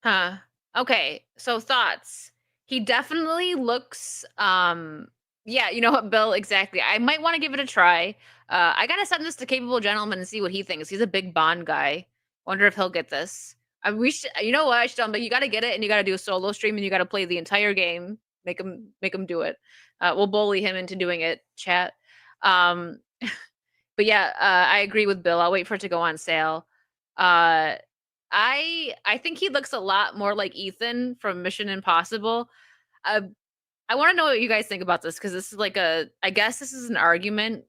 Huh. Okay, so thoughts. He definitely looks yeah, you know what, Bill, exactly. I might want to give it a try. I gotta send this to Capable Gentleman and see what he thinks. He's a big Bond guy. Wonder if he'll get this. We should, you know what? I should tell him, but you gotta get it and you gotta do a solo stream and you gotta play the entire game. Make him do it. We'll bully him into doing it, chat. Um but yeah, I agree with Bill. I'll wait for it to go on sale. I think he looks a lot more like Ethan from Mission Impossible. Uh, I want to know what you guys think about this because this is like I guess this is an argument.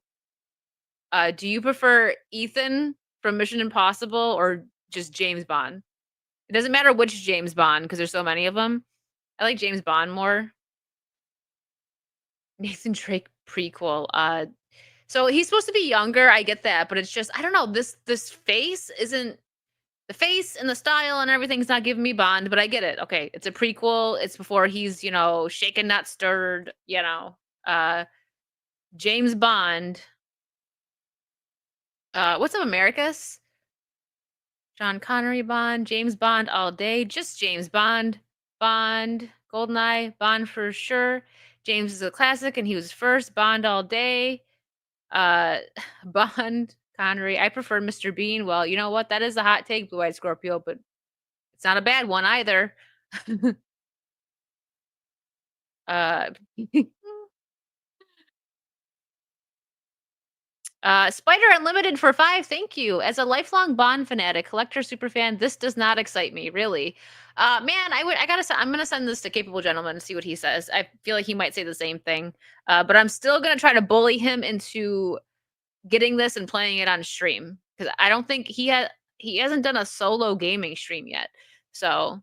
Do you prefer Ethan from Mission Impossible or just James Bond? It doesn't matter which James Bond because there's so many of them. I like James Bond more. Nathan Drake prequel. So he's supposed to be younger. I get that, but it's just I don't know. This face isn't the face and the style and everything's not giving me Bond, but I get it. Okay, it's a prequel. It's before he's shaken not stirred. James Bond. What's up, Americus? Sean Connery Bond, James Bond all day, just James Bond. Bond, Goldeneye, Bond for sure. James is a classic and he was first. Bond all day. Bond, Connery. I prefer Mr. Bean. Well, you know what? That is a hot take, Blue Eyed Scorpio, but it's not a bad one either. Spider Unlimited for 5, thank you. As a lifelong Bond fanatic, collector superfan, this does not excite me, really. Man, I'm gonna send this to Capable Gentleman and see what he says. I feel like he might say the same thing. But I'm still gonna try to bully him into getting this and playing it on stream. Because I don't think he hasn't done a solo gaming stream yet. So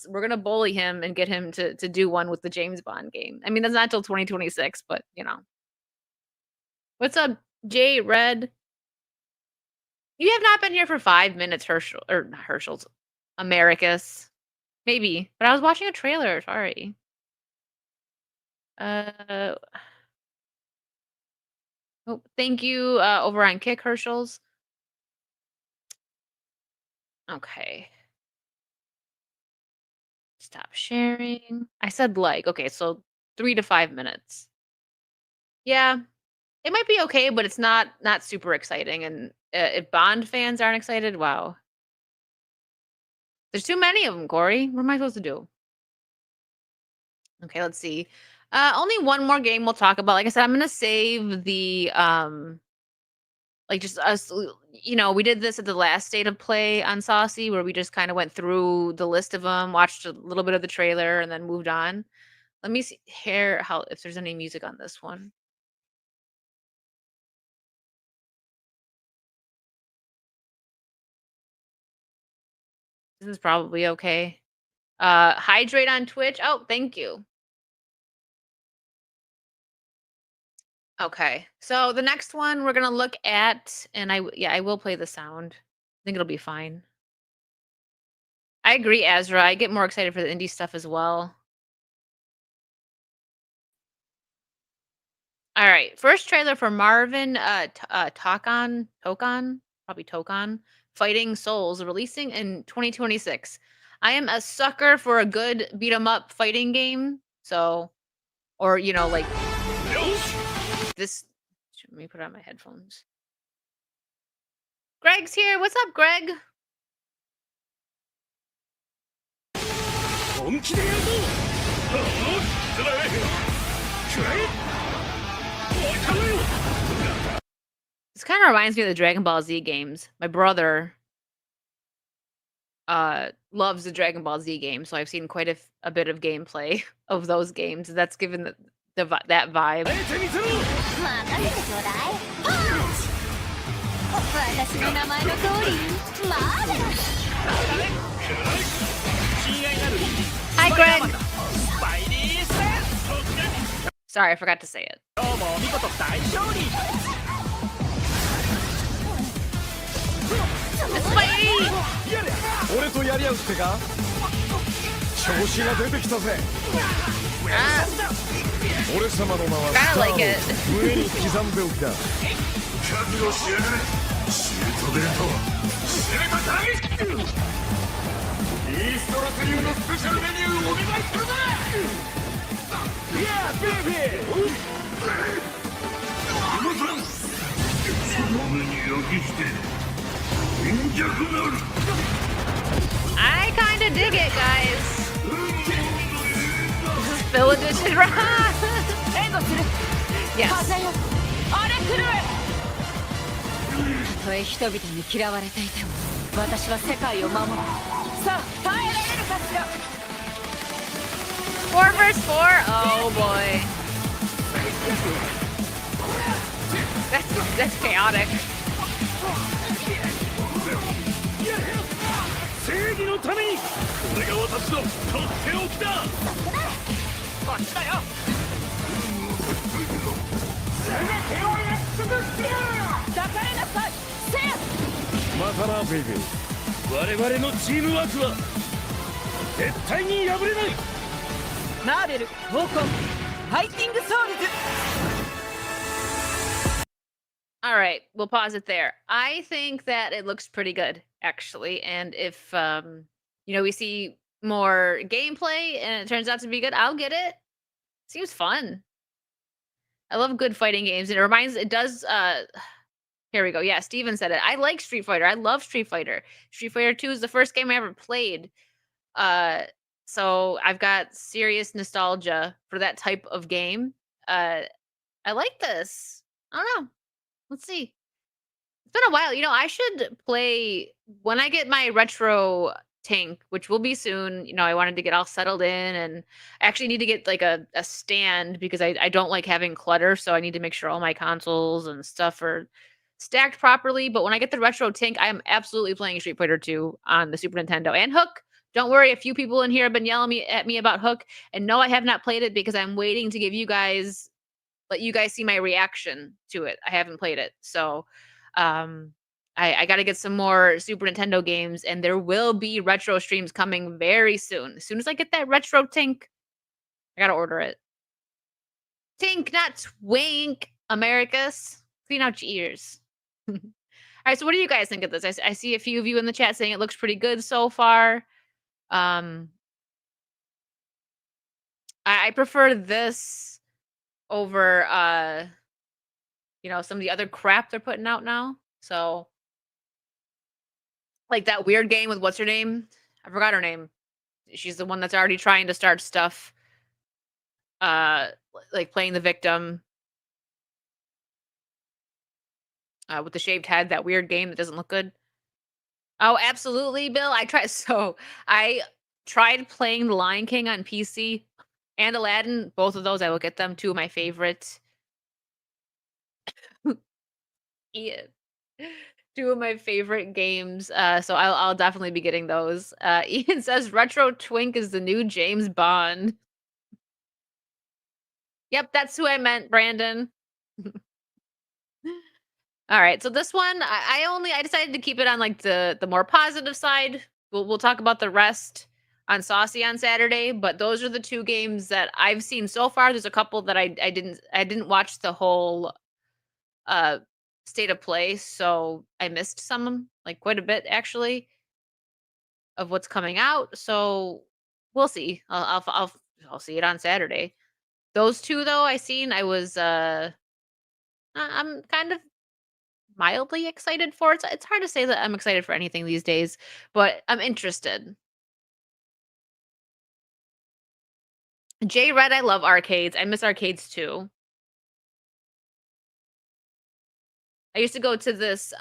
we're gonna bully him and get him to do one with the James Bond game. I mean, that's not until 2026, but What's up, Jay Red? You have not been here for 5 minutes, Herschel, or not Herschel's, Americus. Maybe, but I was watching a trailer. Sorry. Oh, thank you. Over on Kick, Herschel's. Okay. Stop sharing. I said like. Okay, so 3 to 5 minutes. Yeah. It might be okay, but it's not super exciting, and, if Bond fans aren't excited, wow. There's too many of them, Corey. What am I supposed to do? Okay, let's see. Only one more game we'll talk about. Like I said, I'm gonna save the, like, just us we did this at the last State of Play on Saucy, where we just kinda went through the list of them, watched a little bit of the trailer, and then moved on. Let me see here if there's any music on this one. This is probably okay. Hydrate on Twitch. Oh, thank you. Okay. So the next one we're gonna look at, and I will play the sound. I think it'll be fine. I agree, Azra. I get more excited for the indie stuff as well. All right. First trailer for Marvin Tokon, probably Tokon, Fighting Souls, releasing in 2026. I am a sucker for a good beat 'em up fighting game. So, or like this. Let me put on my headphones. Greg's here. What's up, Greg? This kind of reminds me of the Dragon Ball Z games. My brother loves the Dragon Ball Z game, so I've seen quite a bit of gameplay of those games. That's given that vibe. Hi, Greg. Sorry, I forgot to say it. Kinda like it. I kinda dig it, guys. This is Phil edition, right? Yes. たとえ人々に嫌われていても私は世界を守るさあ耐えられるかしら4 versus 4? Oh boy. That's chaotic. All right, we'll pause it there. I think that it looks pretty good, actually. And if we see more gameplay and it turns out to be good, I'll get it. Seems fun. I love good fighting games, and it does here we go. Yeah, Steven said it. I like Street Fighter. I love Street Fighter. Street Fighter 2 is the first game I ever played. So I've got serious nostalgia for that type of game. I like this. I don't know. Let's see. It's been a while. I should play when I get my retro tank, which will be soon. I wanted to get all settled in, and I actually need to get like a stand because I don't like having clutter. So I need to make sure all my consoles and stuff are stacked properly. But when I get the retro tank, I am absolutely playing Street Fighter 2 on the Super Nintendo and Hook. Don't worry, a few people in here have been yelling at me about Hook, and no, I have not played it because I'm waiting to let you guys see my reaction to it. I haven't played it, so I got to get some more Super Nintendo games, and there will be retro streams coming very soon. As soon as I get that retro tank, I gotta order it. Tink, not twink, Americus. Clean out your ears. All right, so what do you guys think of this? I see a few of you in the chat saying it looks pretty good so far. I prefer this over some of the other crap they're putting out now. So like that weird game with what's her name? I forgot her name. She's the one that's already trying to start stuff. Like playing the victim. With the shaved head, that weird game that doesn't look good. Oh, absolutely, Bill. I tried playing The Lion King on PC and Aladdin. Both of those, I will get them. Two of my favorite. Ian. Two of my favorite games. So I'll definitely be getting those. Ian says Retro Twink is the new James Bond. Yep, that's who I meant, Brandon. All right, so this one, I decided to keep it on like the more positive side. We'll talk about the rest on Saucy on Saturday, but those are the two games that I've seen so far. There's a couple that I didn't watch the whole state of play, so I missed some, like quite a bit actually, of what's coming out. So we'll see. I'll see it on Saturday. Those two though, I was I'm kind of mildly excited for it. It's hard to say that I'm excited for anything these days, but I'm interested. J Red, I love arcades. I miss arcades too. I used to go to this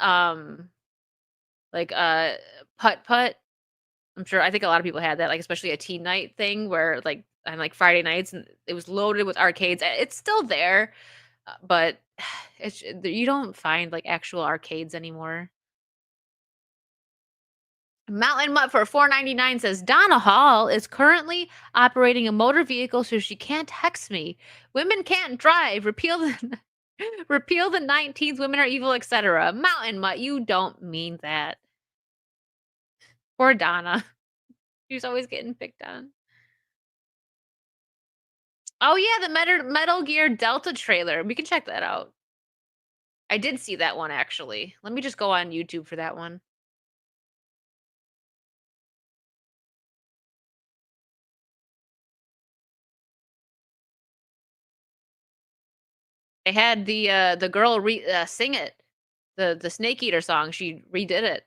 like putt putt. I think a lot of people had that, like especially a teen night thing where like on like Friday nights and it was loaded with arcades. It's still there, but you don't find like actual arcades anymore. Mountain Mutt for $4.99 says Donna Hall is currently operating a motor vehicle, so she can't text me. Women can't drive. Repeal the repeal the 19th. Women are evil, etc. Mountain Mutt, you don't mean that. Poor Donna. She's always getting picked on. Oh yeah, the Metal Gear Delta trailer. We can check that out. I did see that one actually. Let me just go on YouTube for that one. They had the girl sing it. The Snake Eater song. She redid it.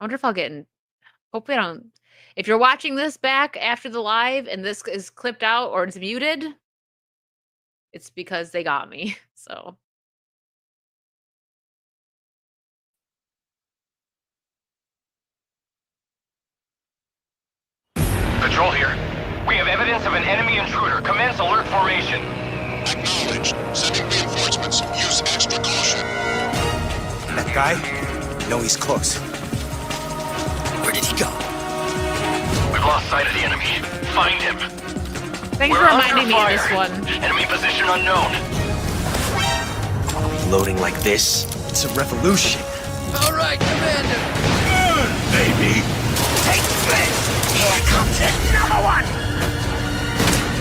I wonder if I'll get in. Hopefully I don't. If you're watching this back after the live and this is clipped out or it's muted, it's because they got me. So Patrol here. We have evidence of an enemy intruder. Commence alert formation. Acknowledged. Sending reinforcements. Use extra caution. That guy? No, he's close. Where did he go? We've lost sight of the enemy. Find him. Thanks for reminding me of this one. Enemy position unknown. Loading like this? It's a revolution. All right, Commander. Good, baby. Take this! Here comes another one!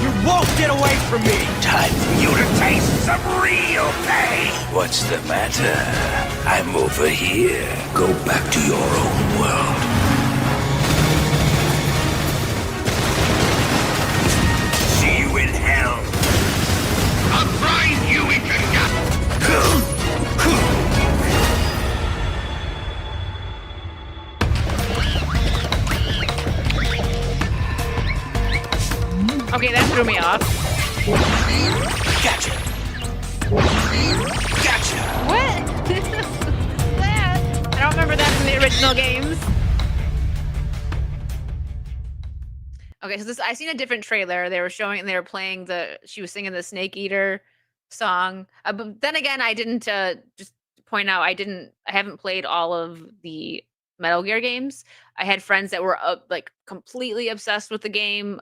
You won't get away from me! Time for you to taste some real pain. What's the matter? I'm over here. Go back to your own world. See you in hell. I'll grind you into nothing. Okay, that threw me off. Gotcha! Gotcha! What? That? I don't remember that from the original games. Okay, so I seen a different trailer. They were playing she was singing the Snake Eater song. But then again, I didn't just point out I haven't played all of the Metal Gear games. I had friends that were like completely obsessed with the game.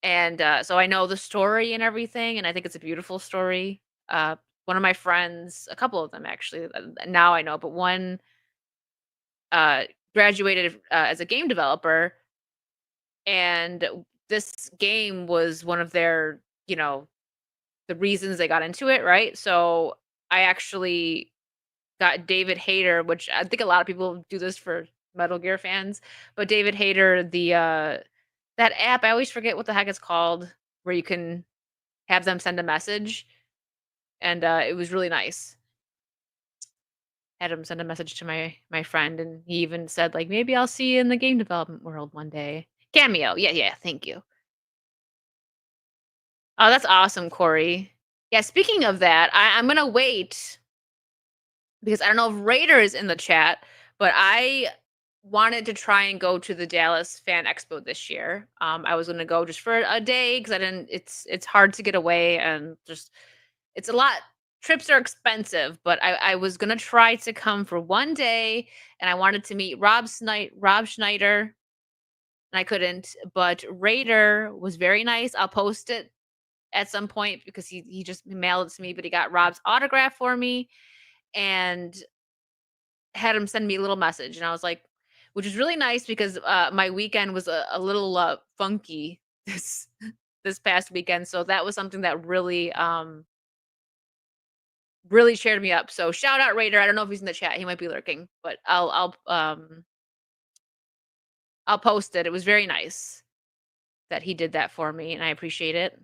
And so I know the story and everything, and I think it's a beautiful story. One of my friends, a couple of them actually, now I know, but one graduated as a game developer, and this game was one of their, the reasons they got into it, right? So I actually got David Hayter, which I think a lot of people do this for Metal Gear fans, but David Hayter, that app, I always forget what the heck it's called, where you can have them send a message. And it was really nice. Had him send a message to my friend, and he even said, like, maybe I'll see you in the game development world one day. Cameo. Yeah, thank you. Oh, that's awesome, Corey. Yeah, speaking of that, I'm going to wait, because I don't know if Raider is in the chat, but I wanted to try and go to the Dallas Fan Expo this year. I was going to go just for a day because it's hard to get away, and just it's a lot. Trips are expensive, but I was going to try to come for one day, and I wanted to meet Rob Schneider, and I couldn't, but Raider was very nice. I'll post it at some point because he just mailed it to me, but he got Rob's autograph for me and had him send me a little message, and I was like, which is really nice because my weekend was a little funky this past weekend. So that was something that really really cheered me up. So shout out Raider. I don't know if he's in the chat. He might be lurking, but I'll post it. It was very nice that he did that for me, and I appreciate it.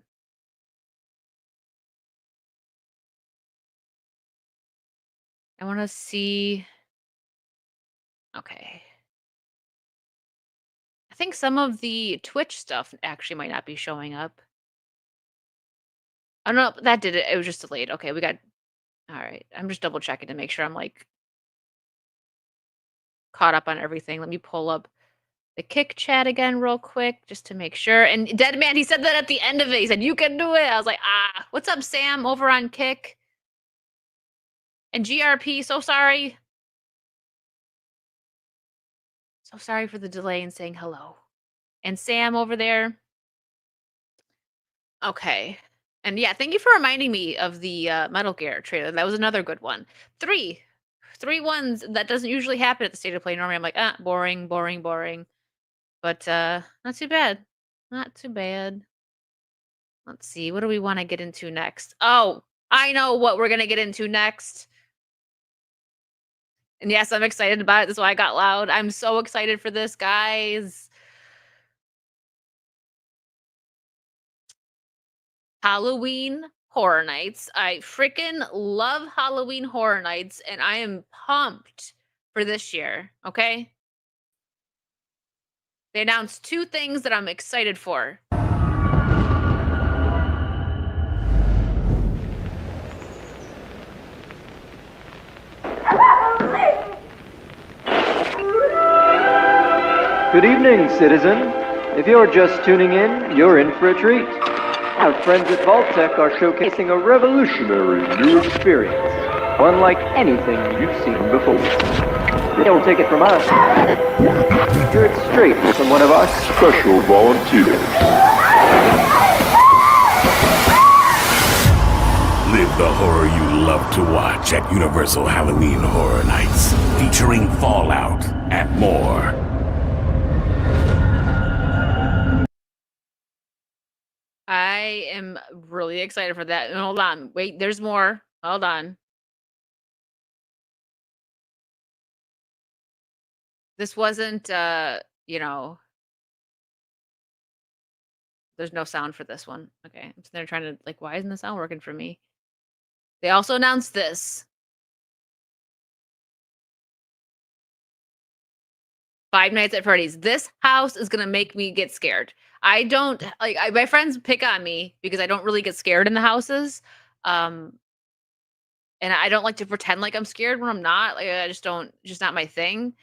I want to see. Okay. I think some of the Twitch stuff actually might not be showing up. Oh, no, that did it. It was just delayed. Okay, we got... All right. I'm just double checking to make sure I'm, like, caught up on everything. Let me pull up the Kick chat again real quick just to make sure. And Deadman, he said that at the end of it. He said, you can do it. I was like, what's up, Sam, over on Kick? And GRP, so sorry. So sorry for the delay in saying hello. And Sam over there. Okay. And yeah, thank you for reminding me of the Metal Gear trailer. That was another good one. Three ones that doesn't usually happen at the State of Play. Normally I'm like, boring. But not too bad. Not too bad. Let's see. What do we want to get into next? Oh, I know what we're going to get into next. And yes, I'm excited about it. That's why I got loud. I'm so excited for this, guys. Halloween Horror Nights. I freaking love Halloween Horror Nights, and I am pumped for this year, okay? They announced 2 things that I'm excited for. Good evening, citizen. If you're just tuning in, you're in for a treat. Our friends at Vault-Tec are showcasing a revolutionary new experience, unlike anything you've seen before. Don't take it from us. Hear it straight from one of our special volunteers. Live the horror you love to watch at Universal Halloween Horror Nights, featuring Fallout and more. I am really excited for that. Hold on. Wait, there's more. Hold on. This wasn't, you know, there's no sound for this one. Okay. I'm sitting there trying to, like, why isn't the sound working for me? They also announced this. Five Nights at Freddy's. This house is gonna make me get scared. I don't like my friends pick on me because I don't really get scared in the houses. Um, and I don't like to pretend like I'm scared when I'm not. Like I just don't, just not my thing.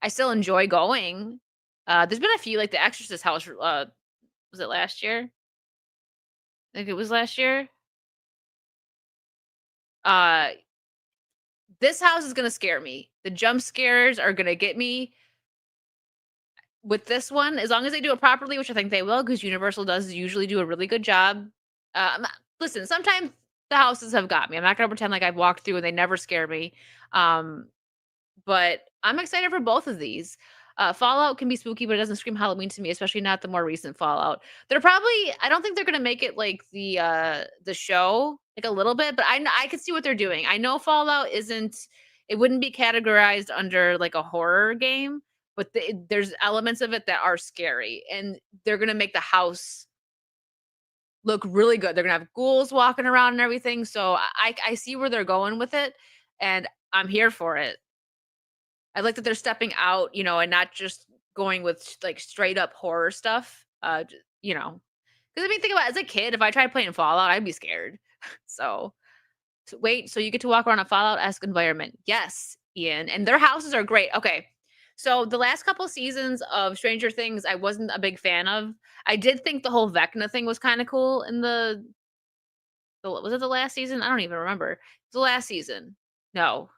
I still enjoy going. There's been a few like the Exorcist house. Was it last year? I think it was last year. Uh, this house is gonna scare me. The jump scares are gonna get me. With this one, as long as they do it properly, which I think they will, because Universal does usually do a really good job. Listen, sometimes the houses have got me. I'm not gonna pretend like I've walked through and they never scare me. Um, but I'm excited for both of these. Fallout can be spooky, but it doesn't scream Halloween to me, especially not the more recent Fallout. They're probably I don't think they're gonna make it like the show, like a little bit, but I can see what they're doing. I know Fallout isn't it wouldn't be categorized under like a horror game, but there's elements of it that are scary, and they're gonna make the house look really good. They're gonna have ghouls walking around and everything. So I see where they're going with it, and I'm here for it. I like that they're stepping out, and not just going with like straight up horror stuff. Because I mean, think about it, as a kid, if I tried playing Fallout, I'd be scared. So, wait, so you get to walk around a Fallout-esque environment? Yes, Ian, and their houses are great. Okay, so the last couple seasons of Stranger Things, I wasn't a big fan of. I did think the whole Vecna thing was kind of cool in was it the last season? I don't even remember. The last season. No,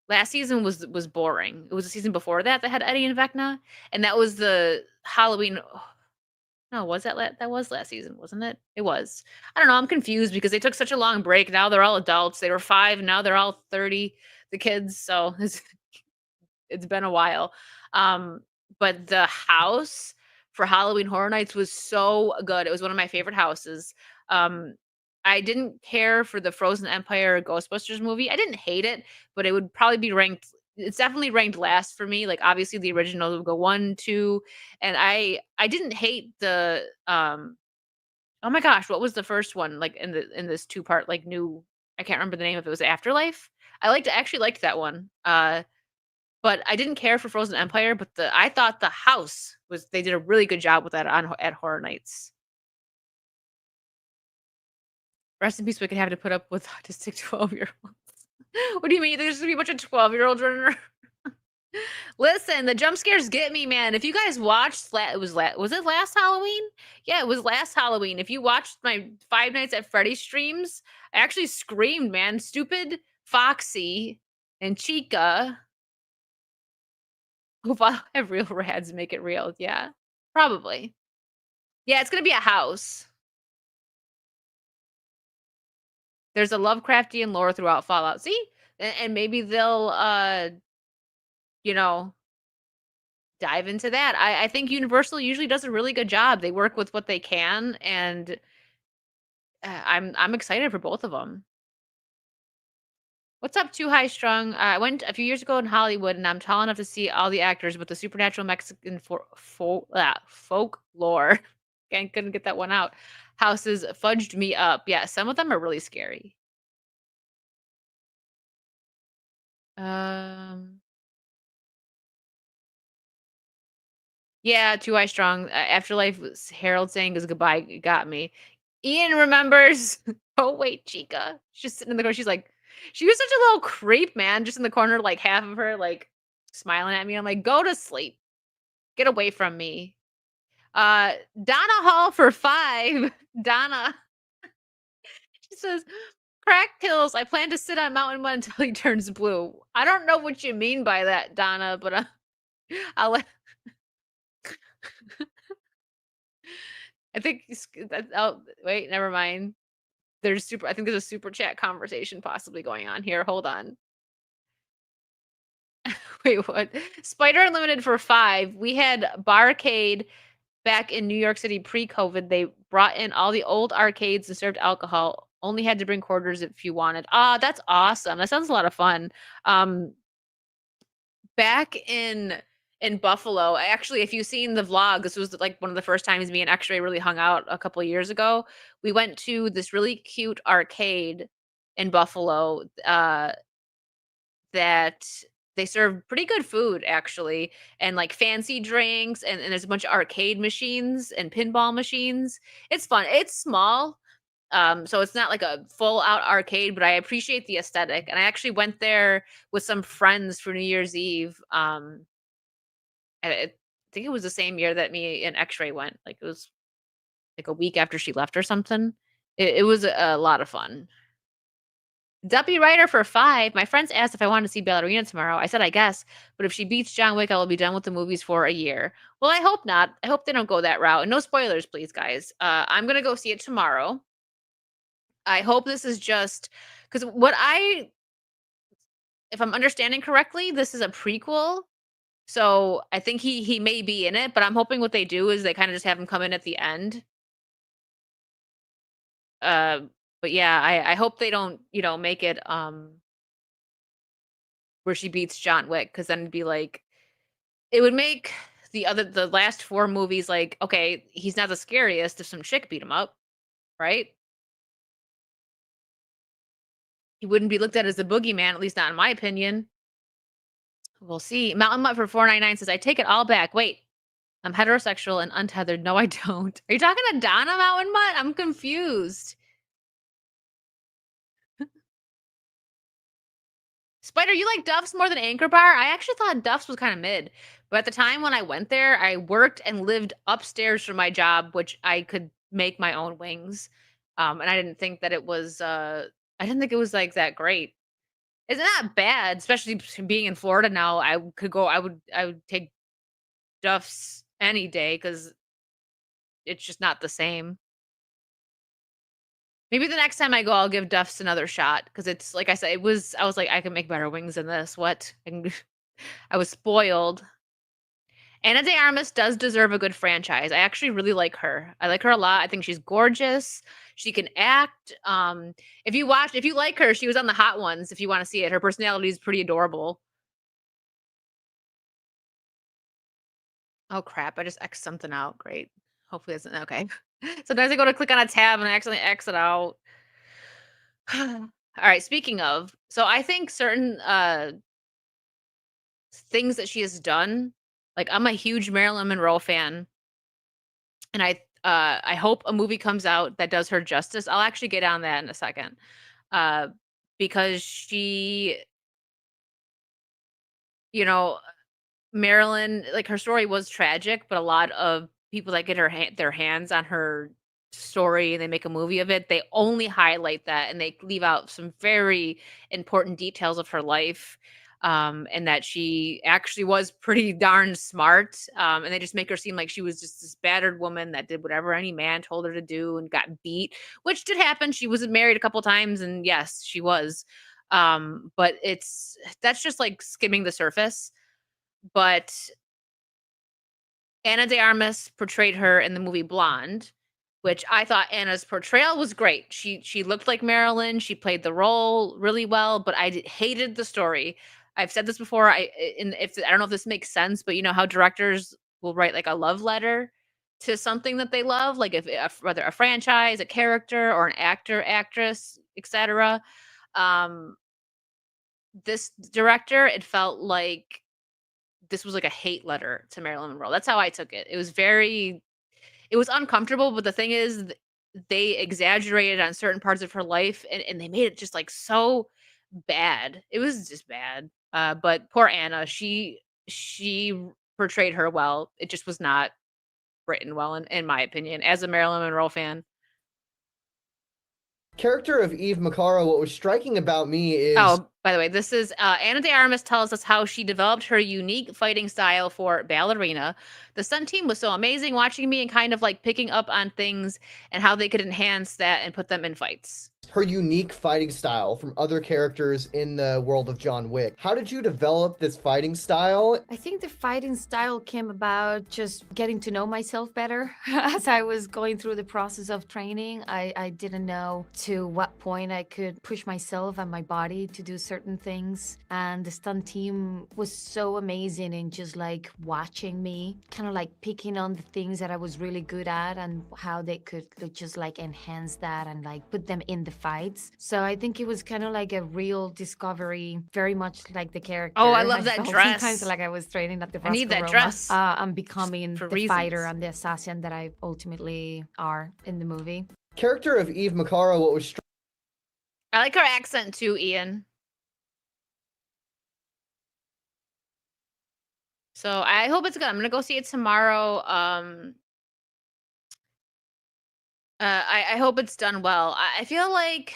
last season was boring. It was the season before that that had Eddie and Vecna, and that was the Halloween. No, was that was last season, wasn't it? It was. I don't know. I'm confused because they took such a long break. Now they're all adults. They were 5. Now they're all 30. The kids. So it's been a while. But the house for Halloween Horror Nights was so good. It was one of my favorite houses. Um, I didn't care for the Frozen Empire Ghostbusters movie. I didn't hate it, but it would probably be ranked. It's definitely ranked last for me. Like obviously the original would go 1, 2, and I didn't hate the oh my gosh, what was the first one like in this 2-part like new I can't remember the name of it. Was Afterlife? Actually liked that one. But I didn't care for Frozen Empire, but I thought the house they did a really good job with that at Horror Nights. Rest in peace, we could have to put up with autistic 12-year-olds. What do you mean? There's gonna be a bunch of 12-year-olds running around? Listen, the jump scares get me, man. If you guys watched, was it last Halloween? Yeah, it was last Halloween. If you watched my Five Nights at Freddy's streams, I actually screamed, man. Stupid Foxy and Chica. If I have real rads, make it real. Yeah, probably. Yeah, it's gonna be a house. There's a Lovecraftian lore throughout Fallout. See, and maybe they'll, you know, dive into that. I think Universal usually does a really good job. They work with what they can, and I'm excited for both of them. What's up, Too High Strung? I went a few years ago in Hollywood, and I'm tall enough to see all the actors, but the supernatural Mexican folklore, couldn't get that one out, houses fudged me up. Yeah, some of them are really scary. Yeah, Too High Strong. Afterlife Harold saying his goodbye got me. Ian remembers. Oh wait, Chica. She's just sitting in the corner. She was such a little creep, man. Just in the corner, like half of her, like smiling at me. I'm like, "Go to sleep. Get away from me." Donna Hall for 5. Donna, she says, "Crack kills. I plan to sit on Mountain Mud until he turns blue." I don't know what you mean by that, Donna, but I'll let I think that oh, wait, never mind. I think there's a super chat conversation possibly going on here. Hold on. Wait, what? Spider Unlimited for 5. We had Barcade back in New York City pre-COVID. They brought in all the old arcades and served alcohol. Only had to bring quarters if you wanted. Ah, that's awesome. That sounds a lot of fun. Um, back in Buffalo, actually, if you've seen the vlog, this was like one of the first times me and X-Ray really hung out a couple of years ago. We went to this really cute arcade in Buffalo. That they serve pretty good food actually, and, like, fancy drinks, and there's a bunch of arcade machines and pinball machines. It's fun. It's small, so it's not like a full out arcade, but I appreciate the aesthetic, and I actually went there with some friends for New Year's Eve, I think it was the same year that me and X-Ray went, like, it was, like, a week after she left or something. It was a lot of fun. Duppy Rider for 5. My friends asked if I wanted to see Ballerina tomorrow. I said, I guess, but if she beats John Wick, I will be done with the movies for a year. Well, I hope not. I hope they don't go that route. And no spoilers, please, guys. I'm going to go see it tomorrow. I hope this is just because if I'm understanding correctly, this is a prequel. So I think he may be in it, but I'm hoping what they do is they kind of just have him come in at the end. Uh, but yeah, I hope they don't, make it where she beats John Wick, because then it'd be like it would make the last 4 movies like, okay, he's not the scariest if some chick beat him up, right? He wouldn't be looked at as the boogeyman, at least not in my opinion. We'll see. Mountain Mutt for 499 says, I take it all back. Wait, I'm heterosexual and untethered. No, I don't. Are you talking to Donna Mountain Mutt? I'm confused. Spider, you like Duff's more than Anchor Bar? I actually thought Duff's was kind of mid. But at the time when I went there, I worked and lived upstairs from my job, which I could make my own wings. And I didn't think that it was I didn't think it was like that great. It's not bad, especially being in Florida now. I would take Duff's any day because it's just not the same. Maybe the next time I go, I'll give Duff's another shot because it's like I said, I was like, I can make better wings than this. What? I was spoiled. Anna de Armas does deserve a good franchise. I actually really like her. I like her a lot. I think she's gorgeous. She can act. If you like her, she was on the Hot Ones. If you want to see it, her personality is pretty adorable. Oh crap! I just X something out. Great. Hopefully it's okay. Sometimes I go to click on a tab and I accidentally exit out. All right. Speaking of, so I think certain things that she has done, like I'm a huge Marilyn Monroe fan, and I hope a movie comes out that does her justice. I'll actually get on that in a second. Uh because you know, Marilyn, like her story was tragic, but a lot of people that get their hands on her story and they make a movie of it, they only highlight that and they leave out some very important details of her life. And that she actually was pretty darn smart. And they just make her seem like she was just this battered woman that did whatever any man told her to do and got beat, which did happen. She was married a couple times, and yes, she was. But that's just like skimming the surface. But Anna de Armas portrayed her in the movie Blonde, which I thought Anna's portrayal was great. She looked like Marilyn. She played the role really well, but hated the story. I've said this before. I don't know if this makes sense, but you know how directors will write like a love letter to something that they love, like whether a franchise, a character, or an actor, actress, etc. Um, this director, it felt like this was like a hate letter to Marilyn Monroe. That's how I took it. It was uncomfortable, but the thing is, they exaggerated on certain parts of her life and they made it just like so bad. It was just bad. But poor Anna, she portrayed her well. It just was not written well, in my opinion, as a Marilyn Monroe fan. Character of Eve Macara, what was striking about me is Oh, by the way, this is Anna de Armas tells us how she developed her unique fighting style for Ballerina. The stunt team was so amazing watching me and kind of like picking up on things and how they could enhance that and put them in fights. her unique fighting style from other characters in the world of John Wick. How did you develop this fighting style? I think the fighting style came about just getting to know myself better. As I was going through the process of training, I didn't know to what point I could push myself and my body to do certain things. And the stunt team was so amazing in just like watching me, kind of like picking on the things that I was really good at and how they could just like enhance that and like put them in the fights. So I think it was kind of like a real discovery, very much like the character. Oh, I love that felt dress. Sometimes like I was training at the I need that Roma, dress. I'm becoming for the reasons. fighter and the assassin that I ultimately are in the movie. Character of Eve Macara, what was I like her accent too, Ian. So I hope it's good. I'm gonna go see it tomorrow. I hope it's done well. I feel like,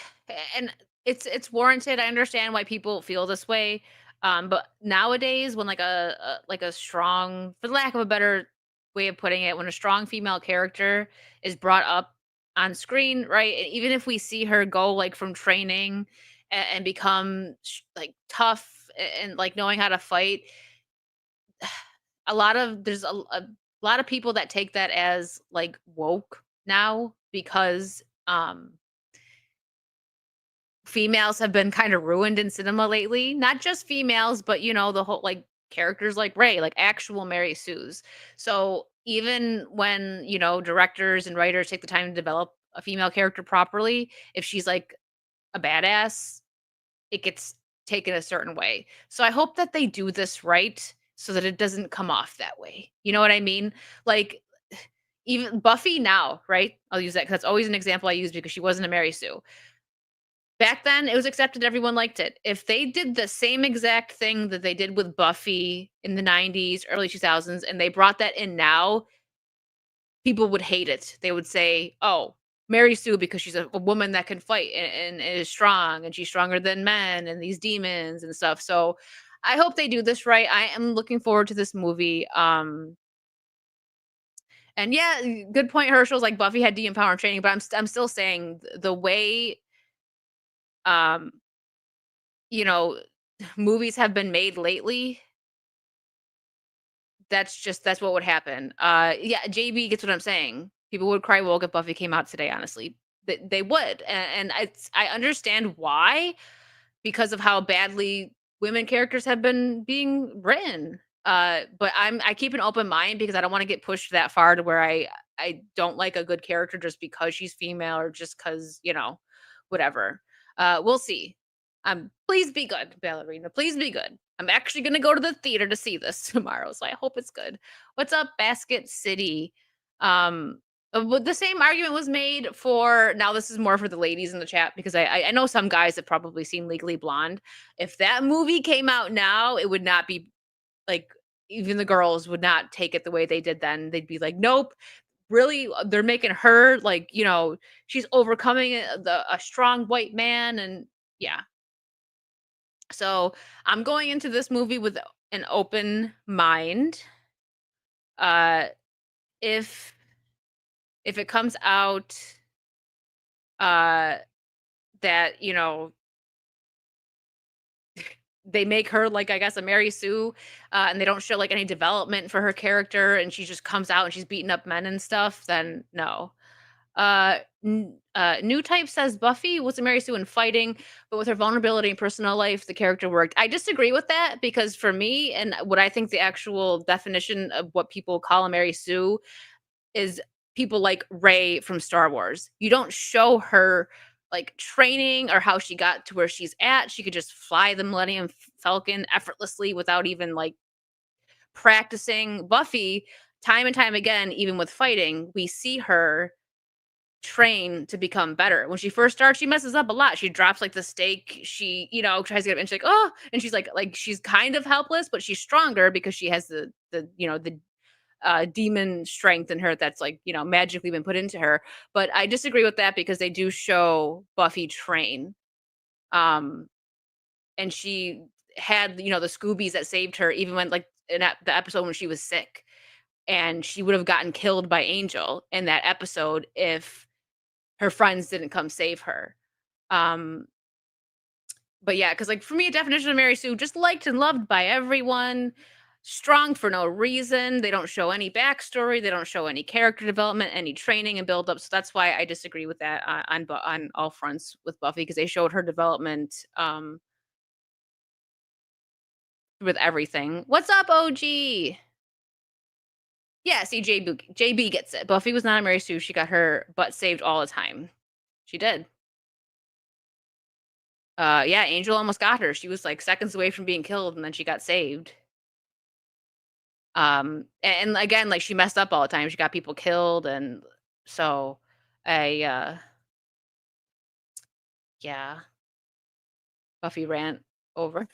and it's warranted. I understand why people feel this way. But nowadays, when like a strong, for lack of a better way of putting it, when a strong female character is brought up on screen, right? And even if we see her go like from training and become like tough and like knowing how to fight, there's a lot of people that take that as like woke now because females have been kind of ruined in cinema lately. Not just females, but you know, the whole like characters like Ray, like actual Mary Sue's. So even when, you know, directors and writers take the time to develop a female character properly, if she's like a badass, it gets taken a certain way. So I hope that they do this right so that it doesn't come off that way. You know what I mean? Like even Buffy now, right? I'll use that because that's always an example I use because she wasn't a Mary Sue. Back then, it was accepted, everyone liked it. If they did the same exact thing that they did with Buffy in the 90s, early 2000s, and they brought that in now, people would hate it. They would say, "Oh, Mary Sue because she's a woman that can fight and is strong and she's stronger than men and these demons and stuff." So, I hope they do this right. I am looking forward to this movie. And yeah, good point, Herschel's like Buffy had de-empower training, but I'm still saying the way um you know movies have been made lately, that's what would happen. Yeah, JB gets what I'm saying. People would cry woke if Buffy came out today, honestly. They would. And I understand why, because of how badly women characters have been being written. But I keep an open mind because I don't want to get pushed that far to where I don't like a good character just because she's female or just because, you know, whatever. We'll see. Please be good, Ballerina. Please be good. I'm actually gonna go to the theater to see this tomorrow, so I hope it's good. What's up, Basket City? But the same argument was made for now. This is more for the ladies in the chat because I know some guys have probably seen Legally Blonde. If that movie came out now, it would not be like even the girls would not take it the way they did then. They'd be like, nope. Really, they're making her like she's overcoming a strong white man, and yeah. So I'm going into this movie with an open mind. Uh, if it comes out that they make her like I guess a Mary Sue, and they don't show like any development for her character, and she just comes out and she's beating up men and stuff, then no. New Type says Buffy was a Mary Sue in fighting, but with her vulnerability and personal life, the character worked. I disagree with that because for me, and what I think the actual definition of what people call a Mary Sue is people like Rey from Star Wars. You don't show her like training or how she got to where she's at. She could just fly the Millennium Falcon effortlessly without even like practicing. Buffy, time and time again, even with fighting, we see her train to become better. When she first starts, she messes up a lot. She drops like the steak. She, tries to get up and she's like, oh, and she's like she's kind of helpless, but she's stronger because she has the demon strength in her that's like, magically been put into her. But I disagree with that because they do show Buffy train. Um, and she had, the Scoobies that saved her even when like the episode when she was sick. And she would have gotten killed by Angel in that episode if her friends didn't come save her. Um, but yeah, because like for me, a definition of Mary Sue, just liked and loved by everyone, strong for no reason. They don't show any backstory. They don't show any character development, any training and build up. So that's why I disagree with that on all fronts with Buffy, because they showed her development with everything. What's up, OG? Yeah, see, JB gets it. Buffy was not a Mary Sue. She got her butt saved all the time. She did. Yeah, Angel almost got her. She was like seconds away from being killed, and then she got saved. And again, like she messed up all the time. She got people killed, and so yeah, Buffy rant over.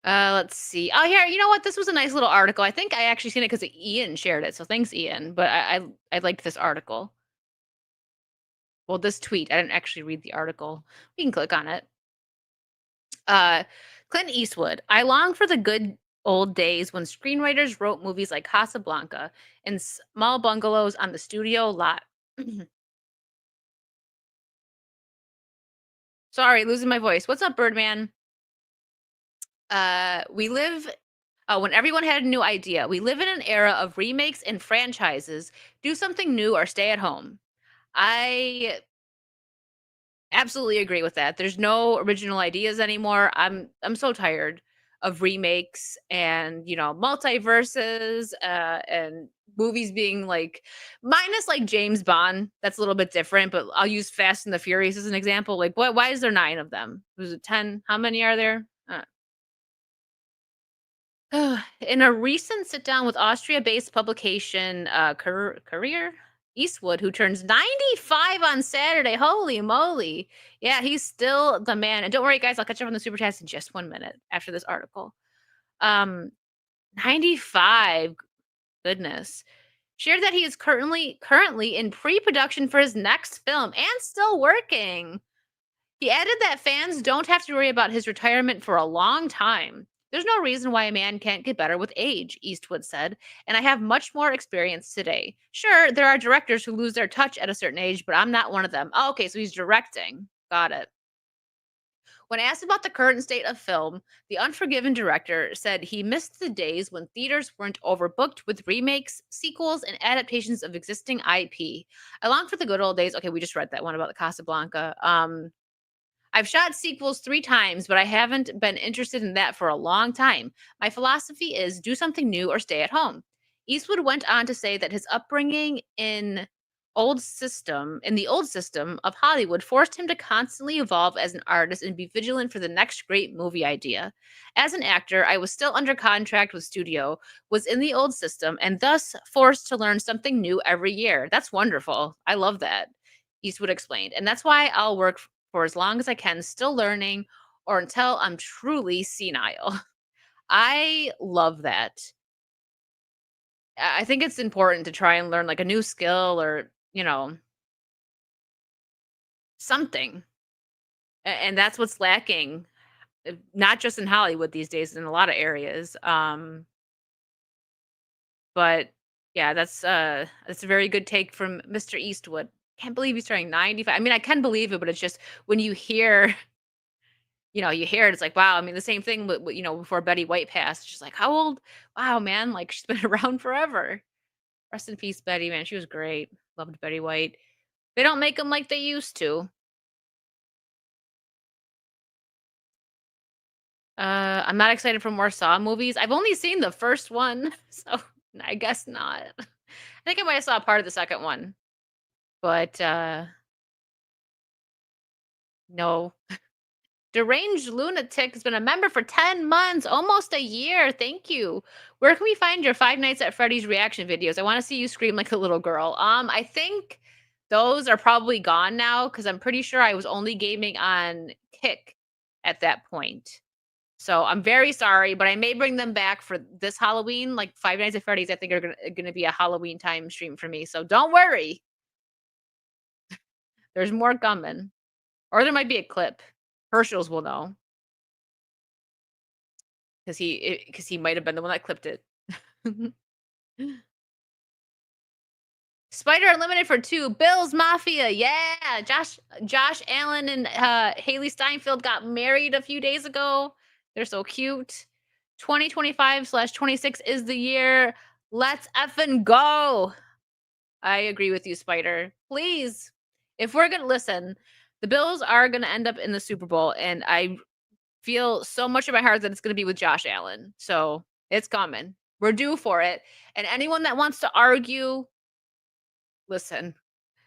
Let's see. Oh, here, you know what? This was a nice little article. I think I actually seen it because Ian shared it. So thanks, Ian. But I liked this article. Well, this tweet. I didn't actually read the article. We can click on it. Clint Eastwood. I long for the good old days when screenwriters wrote movies like Casablanca in small bungalows on the studio lot. Sorry, losing my voice. What's up, Birdman? We live when everyone had a new idea. We live in an era of remakes and franchises. Do something new or stay at home. I absolutely agree with that. There's no original ideas anymore. I'm so tired of remakes and, multiverses and movies being like minus like James Bond. That's a little bit different, but I'll use Fast and the Furious as an example. Like why is there 9 of them? Was it 10? How many are there? In a recent sit down with Austria based publication Career, Eastwood, who turns 95 on Saturday. Holy moly. Yeah, he's still the man. And don't worry, guys, I'll catch up on the super chats in just 1 minute after this article. 95. Goodness. Shared that he is currently in pre-production for his next film and still working. He added that fans don't have to worry about his retirement for a long time. There's no reason why a man can't get better with age, Eastwood said, and I have much more experience today. Sure, there are directors who lose their touch at a certain age, but I'm not one of them. Oh, okay, so he's directing. Got it. When asked about the current state of film, the Unforgiven director said he missed the days when theaters weren't overbooked with remakes, sequels, and adaptations of existing IP. I long for the good old days. Okay, we just read that one about the Casablanca. I've shot sequels 3 times, but I haven't been interested in that for a long time. My philosophy is do something new or stay at home. Eastwood went on to say that his upbringing in the old system of Hollywood forced him to constantly evolve as an artist and be vigilant for the next great movie idea. As an actor, I was still under contract with studio, was in the old system, and thus forced to learn something new every year. That's wonderful. I love that, Eastwood explained. And that's why I'll work for as long as I can, still learning, or until I'm truly senile. I love that. I think it's important to try and learn like a new skill or, something. And that's what's lacking, not just in Hollywood these days, in a lot of areas. But yeah, that's a very good take from Mr. Eastwood. Can't believe he's turning 95. I mean, I can believe it, but it's just when you hear you hear it, it's like, wow. I mean, the same thing with before Betty White passed. She's like, how old? Wow, man, like she's been around forever. Rest in peace, Betty, man. She was great. Loved Betty White. They don't make them like they used to. I'm not excited for more Saw movies. I've only seen the first one, so I guess not. I think I might have saw part of the second one. But no. Deranged Lunatic has been a member for 10 months, almost a year. Thank you. Where can we find your Five Nights at Freddy's reaction videos? I want to see you scream like a little girl. I think those are probably gone now because I'm pretty sure I was only gaming on Kick at that point. So I'm very sorry, but I may bring them back for this Halloween. Like Five Nights at Freddy's, I think are gonna be a Halloween time stream for me. So don't worry. There's more coming. Or there might be a clip. Herschel's will know. Because he might have been the one that clipped it. Spider Unlimited for 2. Bill's Mafia. Yeah. Josh Allen and Haley Steinfeld got married a few days ago. They're so cute. 2025/26 is the year. Let's effing go. I agree with you, Spider. Please. If we're going to listen, the Bills are going to end up in the Super Bowl, and I feel so much in my heart that it's going to be with Josh Allen. So it's coming. We're due for it. And anyone that wants to argue, listen,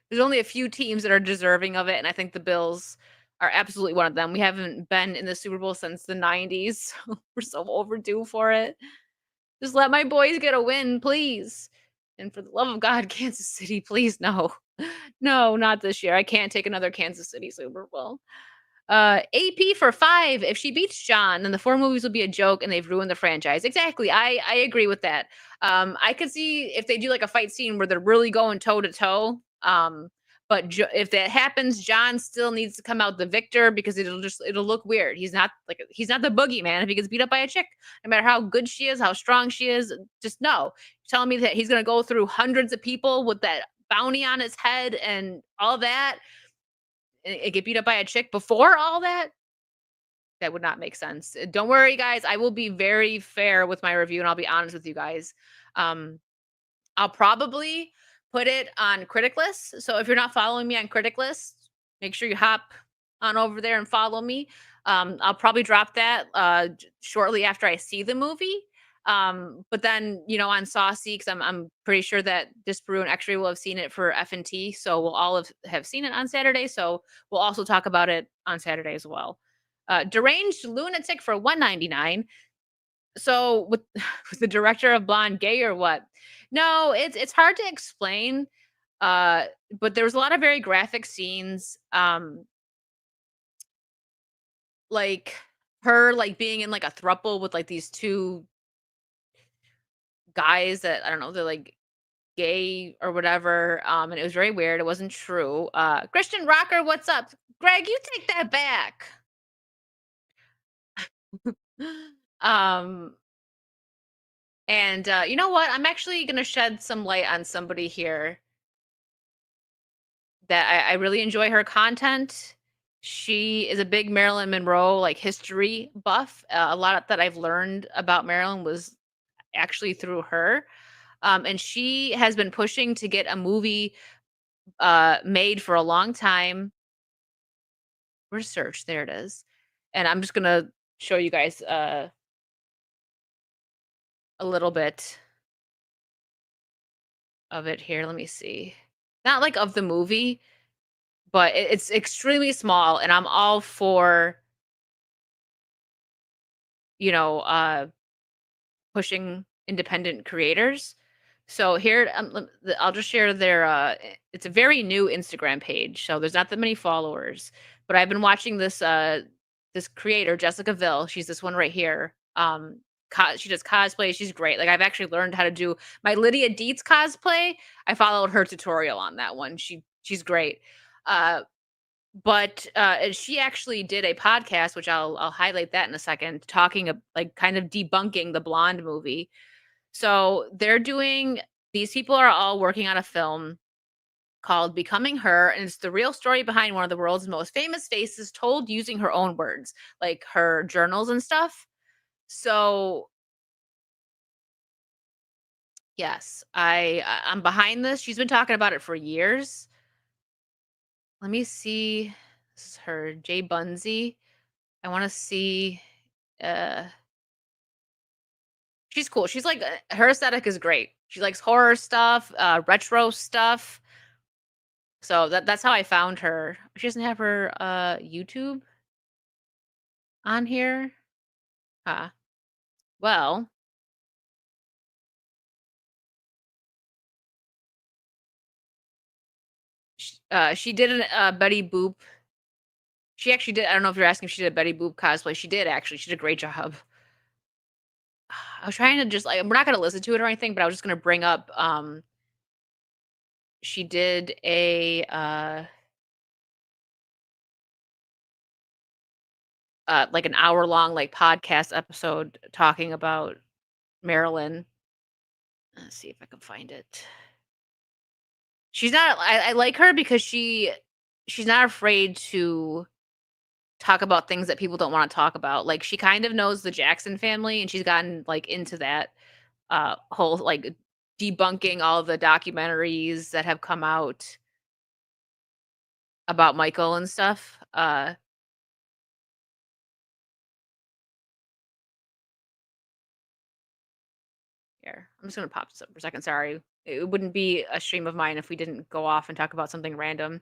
there's only a few teams that are deserving of it, and I think the Bills are absolutely one of them. We haven't been in the Super Bowl since the 90s. We're so overdue for it. Just let my boys get a win, please. And for the love of God, Kansas City, please, no. No, not this year. I can't take another Kansas City Super Bowl. AP for 5. If she beats John, then the 4 movies will be a joke and they've ruined the franchise. Exactly. I agree with that. I could see if they do like a fight scene where they're really going toe to toe. But if that happens, John still needs to come out the victor because it'll look weird. He's not the boogeyman if he gets beat up by a chick. No matter how good she is, how strong she is, just no. You're telling me that he's gonna go through hundreds of people with that bounty on his head and all that and get beat up by a chick before all that? That would not make sense. Don't worry, guys. I will be very fair with my review and I'll be honest with you guys. I'll probably put it on Critic List. So if you're not following me on Critic List, make sure you hop on over there and follow me. I'll probably drop that shortly after I see the movie. But then, on Saucy, because I'm pretty sure that Disparu and X-Ray will have seen it for F&T. So we'll all have seen it on Saturday. So we'll also talk about it on Saturday as well. Deranged Lunatic for $1.99. So with the director of Blonde gay or what? No, it's hard to explain. But there was a lot of very graphic scenes. Like her like being in like a throuple with like these 2 guys that I don't know, they're like gay or whatever. And it was very weird. It wasn't true. Christian Rocker, what's up? Greg, you take that back. And you know what? I'm actually gonna shed some light on somebody here that I really enjoy her content. She is a big Marilyn Monroe like history buff. A lot that I've learned about Marilyn was actually through her. And she has been pushing to get a movie made for a long time. Research, there it is. And I'm just gonna show you guys a little bit of it here. Let me see. Not like of the movie, but it's extremely small, and I'm all for pushing independent creators. So here, I'll just share their. It's a very new Instagram page, so there's not that many followers. But I've been watching this this creator, Jessica Ville. She's this one right here. She does cosplay. She's great. Like I've actually learned how to do my Lydia Dietz cosplay. I followed her tutorial on that one. She's great. But she actually did a podcast, which I'll highlight that in a second, talking like kind of debunking the Blonde movie. So these people are all working on a film called Becoming Her, and it's the real story behind one of the world's most famous faces told using her own words, like her journals and stuff. So yes, I'm behind this. She's been talking about it for years. Let me see. This is her, Jay Bunzy. I want to see. She's cool. She's like her aesthetic is great. She likes horror stuff, retro stuff. So that's how I found her. She doesn't have her YouTube. on here. Well, she did a Betty Boop. She actually did. I don't know if you're asking if she did a Betty Boop cosplay. She did actually. She did a great job. I was trying to just like we're not gonna listen to it or anything, but I was just gonna bring up. She did a like an hour long like podcast episode talking about Marilyn. Let's see if I can find it. She's not. I like her because she's not afraid to talk about things that people don't want to talk about. Like she kind of knows the Jackson family, and she's gotten like into that whole like debunking all the documentaries that have come out about Michael and stuff. Here, I'm just gonna pop this up for a second. Sorry, it wouldn't be a stream of mine if we didn't go off and talk about something random.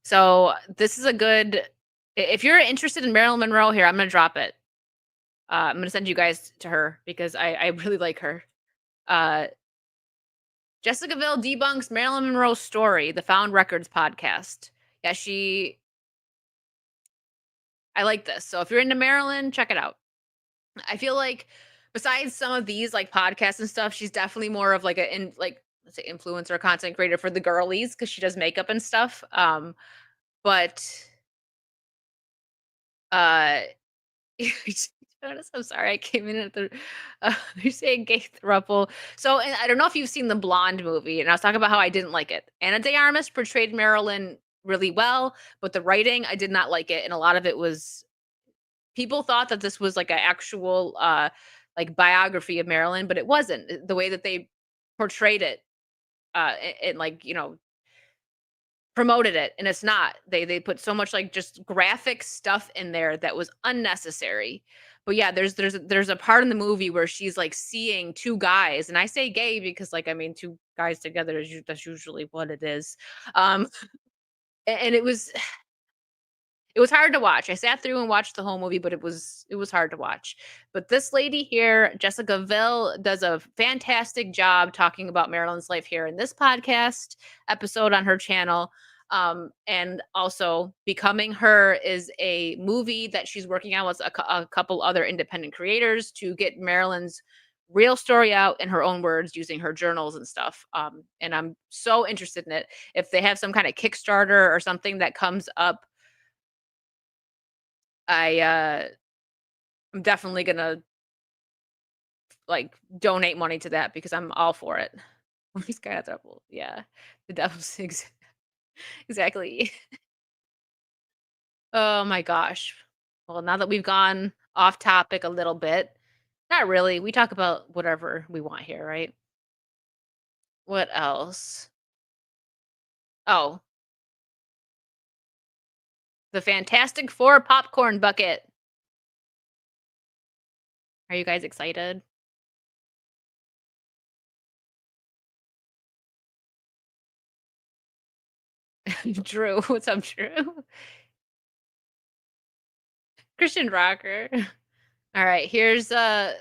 So this is a good. If you're interested in Marilyn Monroe, here I'm gonna drop it. I'm gonna send you guys to her because I really like her. Jessica Ville debunks Marilyn Monroe's story, the Found Records podcast. Yeah, I like this. So if you're into Marilyn, check it out. I feel like besides some of these like podcasts and stuff, she's definitely more of like let's say influencer content creator for the girlies because she does makeup and stuff. But uh I'm sorry, I came in at the you're saying gay throuple. So and I don't know if you've seen the Blonde movie, and I was talking about how I didn't like it. Anna de Armas portrayed Marilyn really well, but the writing I did not like it, and a lot of it was people thought that this was like an actual like biography of Marilyn, but it wasn't. The way that they portrayed it and like promoted it, and it's not. They put so much like just graphic stuff in there that was unnecessary. But yeah, there's a part in the movie where she's like seeing two guys, and I say gay because like I mean two guys together that's usually what it is. Um and it was hard to watch. I sat through and watched the whole movie, but it was hard to watch. But this lady here, Jessica Ville, does a fantastic job talking about Marilyn's life here in this podcast episode on her channel. And also, Becoming Her is a movie that she's working on with a couple other independent creators to get Marilyn's real story out in her own words using her journals and stuff. And I'm so interested in it. If they have some kind of Kickstarter or something that comes up, I'm definitely gonna like donate money to that because I'm all for it. He's kind of trouble. Yeah. The devil's exactly. Oh my gosh. Well, now that we've gone off topic a little bit, not really. We talk about whatever we want here, right? What else? Oh, the Fantastic Four popcorn bucket. Are you guys excited? Drew, what's up, Drew? Christian rocker. All right, here's I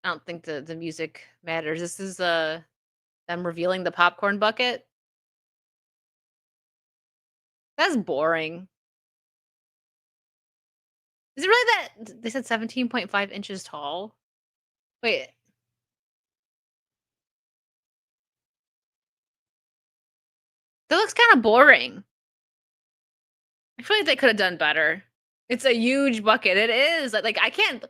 don't think the music matters. This is them revealing the popcorn bucket. That's boring. Is it really that they said 17.5 inches tall? Wait. That looks kind of boring. I feel like they could have done better. It's a huge bucket. It is. Like I can't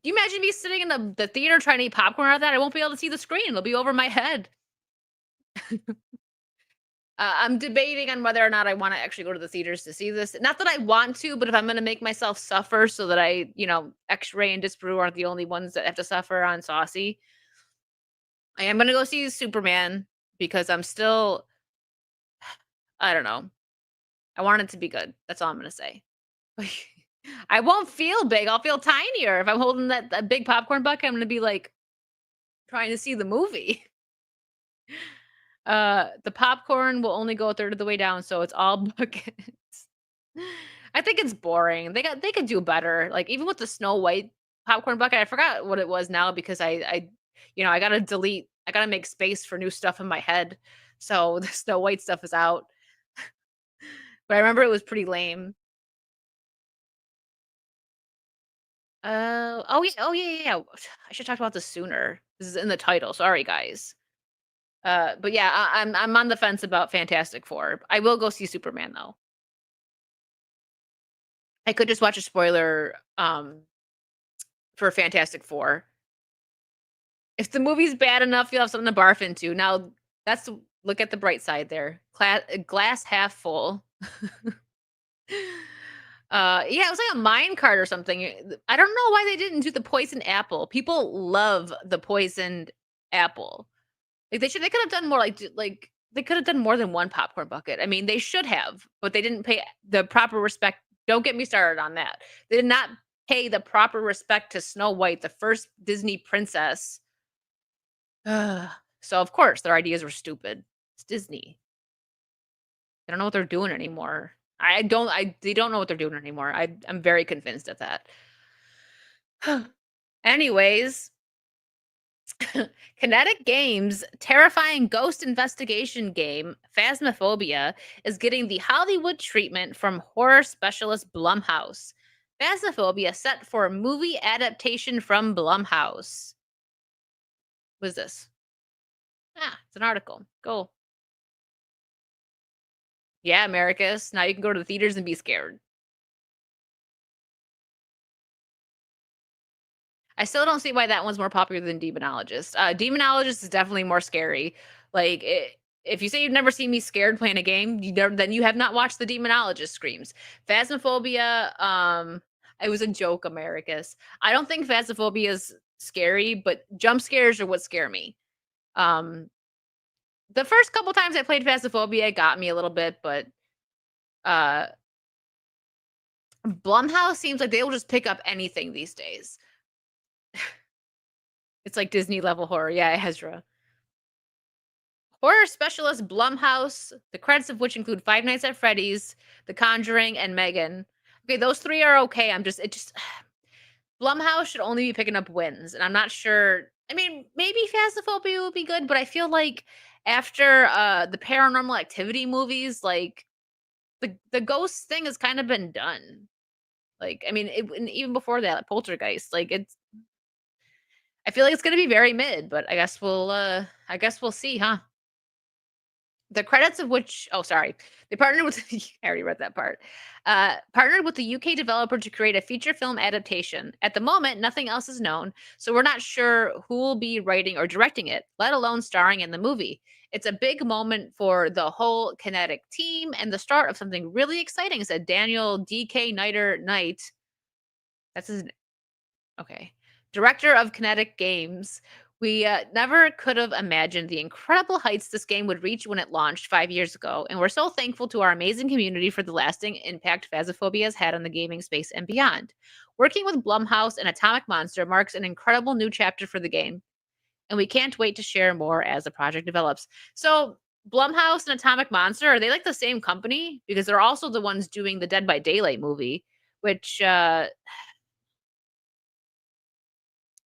you imagine me sitting in the theater trying to eat popcorn out of that? I won't be able to see the screen. It'll be over my head. I'm debating on whether or not I want to actually go to the theaters to see this. Not that I want to, but if I'm going to make myself suffer so that X-Ray and Disparu aren't the only ones that have to suffer on Saucy, I am going to go see Superman because I'm still, I don't know. I want it to be good. That's all I'm going to say. I won't feel big. I'll feel tinier. If I'm holding that big popcorn bucket, I'm going to be like trying to see the movie. The popcorn will only go a third of the way down, so it's all buckets. I think it's boring. They could do better. Like even with the Snow White popcorn bucket, I forgot what it was now because I gotta make space for new stuff in my head. So the Snow White stuff is out. But I remember it was pretty lame. Oh yeah. I should talk about this sooner. This is in the title. Sorry, guys. But yeah, I'm on the fence about Fantastic Four. I will go see Superman though. I could just watch a spoiler for Fantastic Four. If the movie's bad enough, you'll have something to barf into. Now, look at the bright side there. Glass half full. Yeah, it was like a mine cart or something. I don't know why they didn't do the poisoned apple. People love the poisoned apple. Like they could have done more like they could have done more than one popcorn bucket. I mean, they should have, but they didn't pay the proper respect. Don't get me started on that. They did not pay the proper respect to Snow White, the first Disney princess. So of course their ideas were stupid. It's Disney. They don't know what they're doing anymore. They don't know what they're doing anymore. I'm very convinced of that. Anyways, Kinetic Games' terrifying ghost investigation game, Phasmophobia, is getting the Hollywood treatment from horror specialist Blumhouse. Phasmophobia set for a movie adaptation from Blumhouse. What is this? It's an article. Go. Yeah, Americus. Now you can go to the theaters and be scared. I still don't see why that one's more popular than Demonologist. Demonologist is definitely more scary. Like, if you say you've never seen me scared playing a game, then you have not watched the Demonologist screams. Phasmophobia, it was a joke, Americus. I don't think Phasmophobia is scary, but jump scares are what scare me. The first couple times I played Phasmophobia got me a little bit, but Blumhouse seems like they will just pick up anything these days. It's like Disney level horror. Yeah, Ezra. Horror specialist Blumhouse, the credits of which include Five Nights at Freddy's, The Conjuring, and Megan. Okay, those three are okay. Blumhouse should only be picking up wins, and I'm not sure. I mean, maybe Phasmophobia will be good, but I feel like after the Paranormal Activity movies, like the ghost thing has kind of been done. Like, I mean, and even before that, like Poltergeist, like I feel like it's gonna be very mid, but I guess we'll see, huh? The credits of which sorry. They partnered with I already read that part. Partnered with the UK developer to create a feature film adaptation. At the moment, nothing else is known, so we're not sure who will be writing or directing it, let alone starring in the movie. It's a big moment for the whole Kinetic team and the start of something really exciting, said Daniel DK Knight. That's his okay. Director of Kinetic Games. We never could have imagined the incredible heights this game would reach when it launched 5 years ago, and we're so thankful to our amazing community for the lasting impact Phasmophobia has had on the gaming space and beyond. Working with Blumhouse and Atomic Monster marks an incredible new chapter for the game, and we can't wait to share more as the project develops. So, Blumhouse and Atomic Monster, are they like the same company? Because they're also the ones doing the Dead by Daylight movie, which I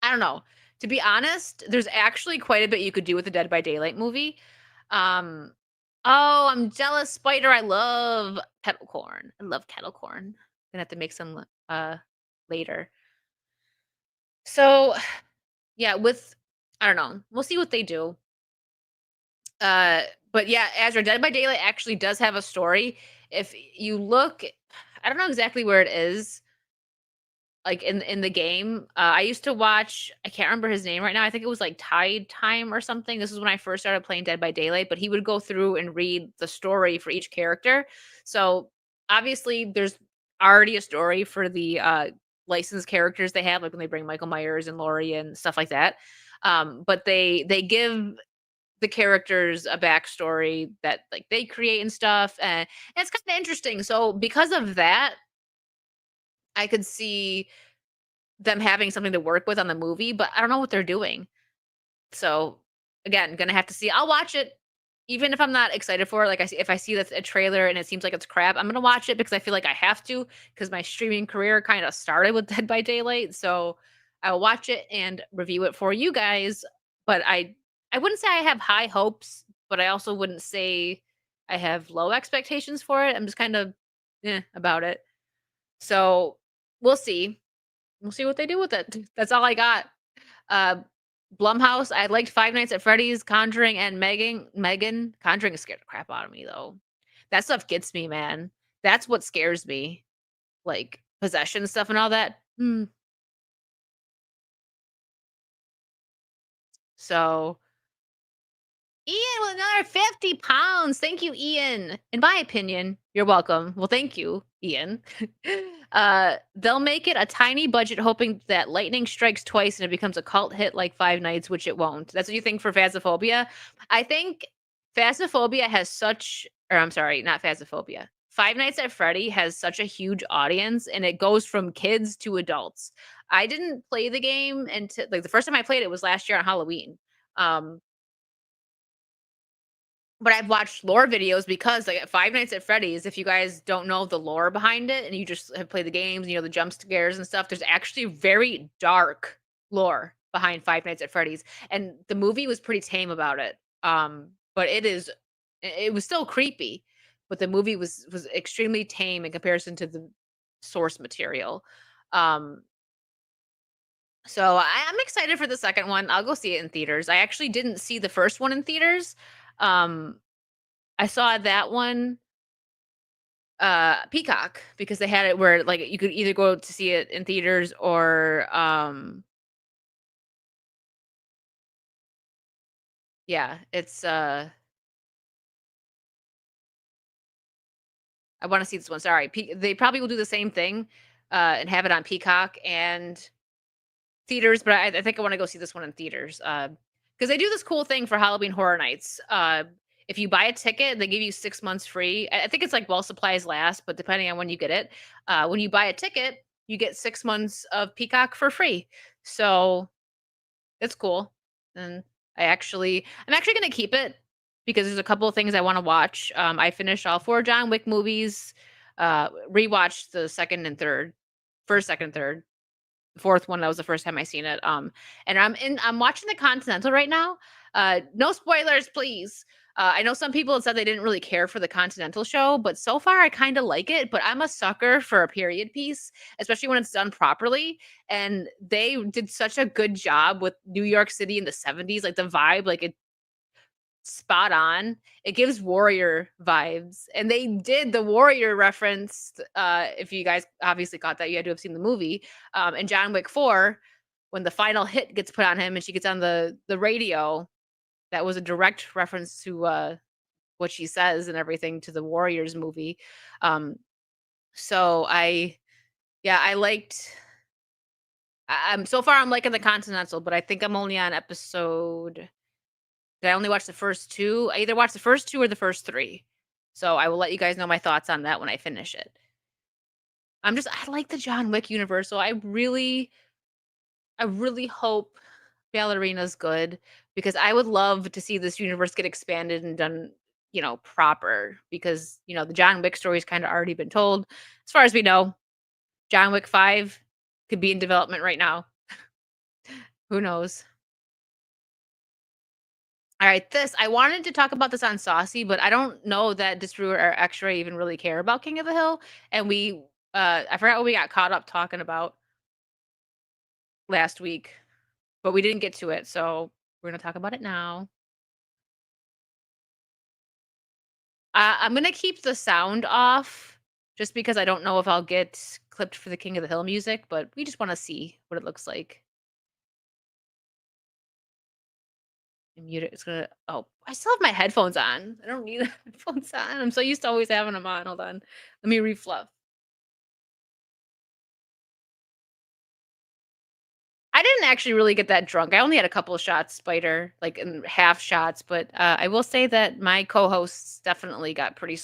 don't know. To be honest, there's actually quite a bit you could do with the Dead by Daylight movie. Oh, I'm jealous, Spider. I love kettle corn. I love kettle corn. Gonna have to make some later. So, yeah, I don't know. We'll see what they do. But yeah, Azure Dead by Daylight actually does have a story. If you look, I don't know exactly where it is, like in the game. I used to watch, I can't remember his name right now. I think it was like Tide Time or something. This is when I first started playing Dead by Daylight, but he would go through and read the story for each character. So obviously there's already a story for the licensed characters they have, like when they bring Michael Myers and Laurie and stuff like that. But they give the characters a backstory that like they create and stuff, and it's kind of interesting. So because of that, I could see them having something to work with on the movie, but I don't know what they're doing. So again, gonna have to see. I'll watch it. even if I'm not excited for it, like if I see that's a trailer and it seems like it's crap, I'm gonna watch it because I feel like I have to because my streaming career kind of started with Dead by Daylight. So I will watch it and review it for you guys. But I wouldn't say I have high hopes, but I also wouldn't say I have low expectations for it. I'm just kind of about it. So we'll see. We'll see what they do with it. That's all I got. Uh, Blumhouse, I liked Five Nights at Freddy's, Conjuring, and Megan. Conjuring scared the crap out of me though. That stuff gets me, man. That's what scares me. Like possession stuff and all that. So Ian with another 50 pounds. Thank you, Ian. In my opinion, you're welcome. Well, thank you, Ian. They'll make it a tiny budget, hoping that lightning strikes twice and it becomes a cult hit like Five Nights, which it won't. That's what you think for Phasmophobia? I think Phasmophobia has such, or I'm sorry, not Phasmophobia. Five Nights at Freddy has such a huge audience and it goes from kids to adults. I didn't play the game until like the first time I played it was last year on Halloween. But I've watched lore videos because, like, at Five Nights at Freddy's, if you guys don't know the lore behind it and you just have played the games, you know, the jump scares and stuff, there's actually very dark lore behind Five Nights at Freddy's. And the movie was pretty tame about it. But it was still creepy, but the movie was extremely tame in comparison to the source material. Um, so I'm excited for the second one. I'll go see it in theaters. I actually didn't see the first one in theaters. Um, I saw that one, Peacock, because they had it where, like, you could either go to see it in theaters or, yeah, it's, I wanna see this one, sorry. They probably will do the same thing, and have it on Peacock and theaters, but I think I wanna go see this one in theaters, because they do this cool thing for Halloween Horror Nights. If you buy a ticket, they give you 6 months free. I think it's like while supplies last, but depending on when you get it, when you buy a ticket, you get 6 months of Peacock for free. So, it's cool, and I'm actually gonna keep it because there's a couple of things I wanna watch. I finished all 4 John Wick movies, rewatched the 2nd and 3rd, 1st, 2nd, 3rd. Fourth one, that was the first time I seen it. And I'm watching the Continental right now. No spoilers, please. I know some people had said they didn't really care for the Continental show, but so far I kind of like it. But I'm a sucker for a period piece, especially when it's done properly. And they did such a good job with New York City in the 70s, like the vibe, like it spot on. It gives warrior vibes. And they did the warrior reference. If you guys obviously caught that, you had to have seen the movie. In John Wick 4, when the final hit gets put on him and she gets on the radio, that was a direct reference to what she says and everything to the Warriors movie. Um, so I liked. I'm so far I'm liking the Continental, but I think I'm only on episode. Did I only watch the first 2? I either watched the first 2 or the first 3. So I will let you guys know my thoughts on that when I finish it. I like the John Wick universe, so I really hope Ballerina's good because I would love to see this universe get expanded and done, you know, proper because, you know, the John Wick story's kind of already been told. As far as we know, John Wick 5 could be in development right now. Who knows? All right, I wanted to talk about this on Saucy, but I don't know that Disru or X-Ray even really care about King of the Hill. And I forgot what we got caught up talking about last week, but we didn't get to it. So we're going to talk about it now. I'm going to keep the sound off just because I don't know if I'll get clipped for the King of the Hill music, but we just want to see what it looks like. Mute it. It's gonna. Oh, I still have my headphones on. I don't need the headphones on. I'm so used to always having them on. Hold on. Let me refluff. I didn't actually really get that drunk. I only had a couple of shots, Spider, like in half shots. But I will say that my co-hosts definitely got pretty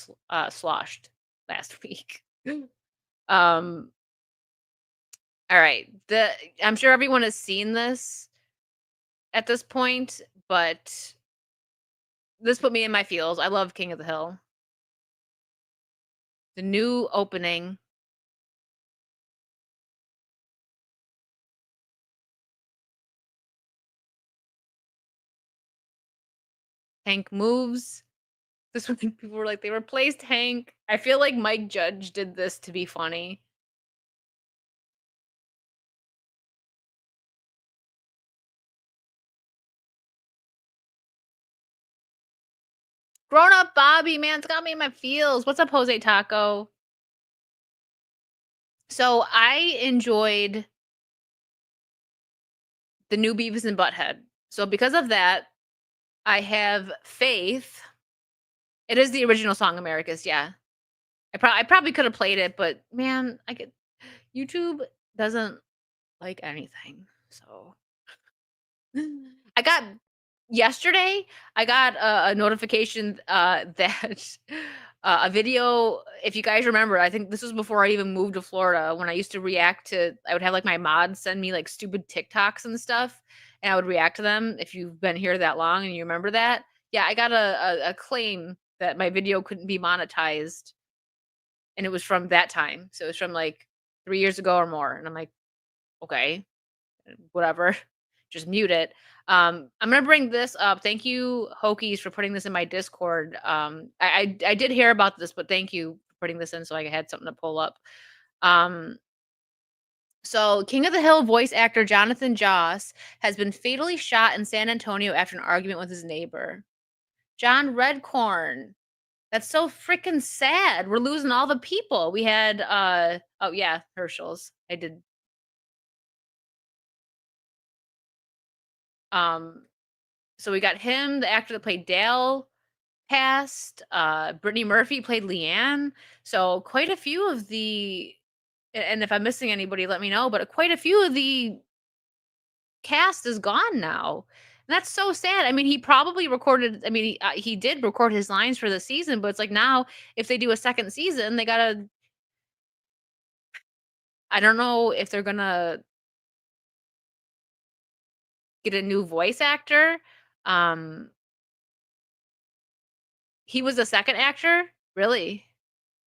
sloshed last week. All right. I'm sure everyone has seen this at this point, but This put me in my feels. I love King of the Hill. The new opening. Hank moves. This one people were like, they replaced Hank. I feel like Mike Judge did this to be funny. Grown up Bobby, man, it's got me in my feels. What's up, Jose Taco? So I enjoyed the new Beavis and Butthead. So because of that, I have faith. It is the original song, Americus. Yeah, I probably could have played it, but man, YouTube doesn't like anything. So I got yesterday. I got a notification that a video. If you guys remember, I think this was before I even moved to Florida. When I used to react to, I would have like my mods send me like stupid TikToks and stuff, and I would react to them. If you've been here that long and you remember that, yeah, I got a claim that my video couldn't be monetized, and it was from that time. So it's from like 3 years ago or more, and I'm like, okay, whatever, just mute it. I'm gonna bring this up. Thank you, Hokies, for putting this in my Discord. I did hear about this, but thank you for putting this in so I had something to pull up. So King of the Hill voice actor Jonathan Joss has been fatally shot in San Antonio after an argument with his neighbor. John Redcorn. That's so freaking sad. We're losing all the people. We had oh yeah, Herschel's. I did. So we got him, the actor that played Dale passed. Brittany Murphy played Leanne. So quite a few of the, and if I'm missing anybody, let me know. But quite a few of the cast is gone now. And that's so sad. I mean, he probably recorded. I mean, he did record his lines for the season, but it's like now, if they do a second season, they gotta. I don't know if they're gonna get a new voice actor. He was a second actor? Really?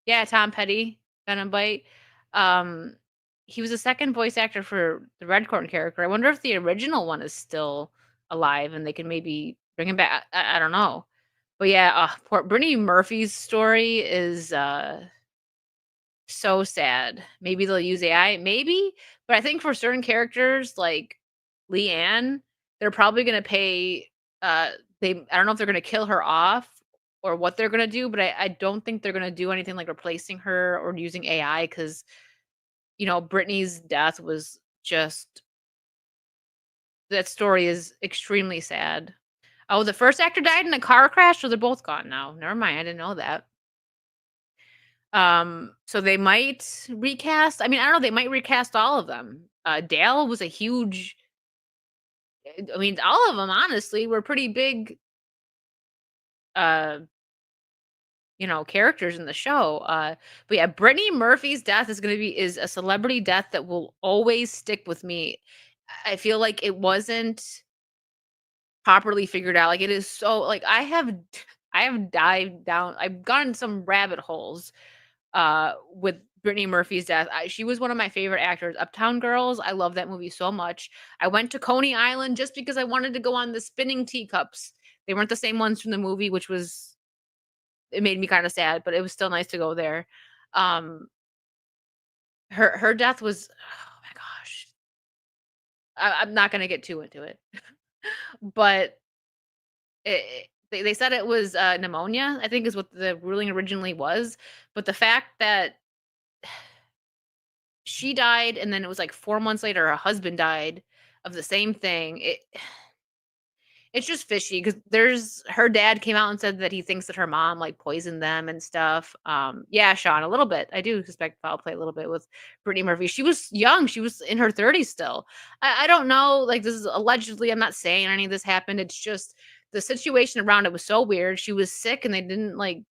Yeah, Tom Petty, Venom Bite. Um, he was a second voice actor for the Redcorn character. I wonder if the original one is still alive and they can maybe bring him back. I don't know. But yeah, poor Brittany Murphy's story is so sad. Maybe they'll use AI, maybe, but I think for certain characters like Leanne, they're probably gonna pay I don't know if they're gonna kill her off or what they're gonna do, but I don't think they're gonna do anything like replacing her or using AI because Britney's death was just that story is extremely sad. Oh, the first actor died in a car crash, so they're both gone now. Never mind, I didn't know that. So they might recast. I mean, I don't know, they might recast all of them. Dale was a huge I mean, all of them honestly were pretty big uh characters in the show. But yeah, Brittany Murphy's death is a celebrity death that will always stick with me. I feel like it wasn't properly figured out. Like it is so like I have dived down. I've gone some rabbit holes with Brittany Murphy's death. She was one of my favorite actors. Uptown Girls, I love that movie so much. I went to Coney Island just because I wanted to go on the spinning teacups. They weren't the same ones from the movie, which was it made me kind of sad, but it was still nice to go there. Um her death was oh my gosh. I'm not gonna get too into it. But they said it was pneumonia, I think is what the ruling originally was. But the fact that she died and then it was like 4 months later her husband died of the same thing. It's just fishy because there's her dad came out and said that he thinks that her mom like poisoned them and stuff. Yeah, Sean, a little bit. I do suspect foul play a little bit with Brittany Murphy. She was young. She was in her 30s still. I don't know. Like this is allegedly. I'm not saying any of this happened. It's just the situation around it was so weird. She was sick and they didn't like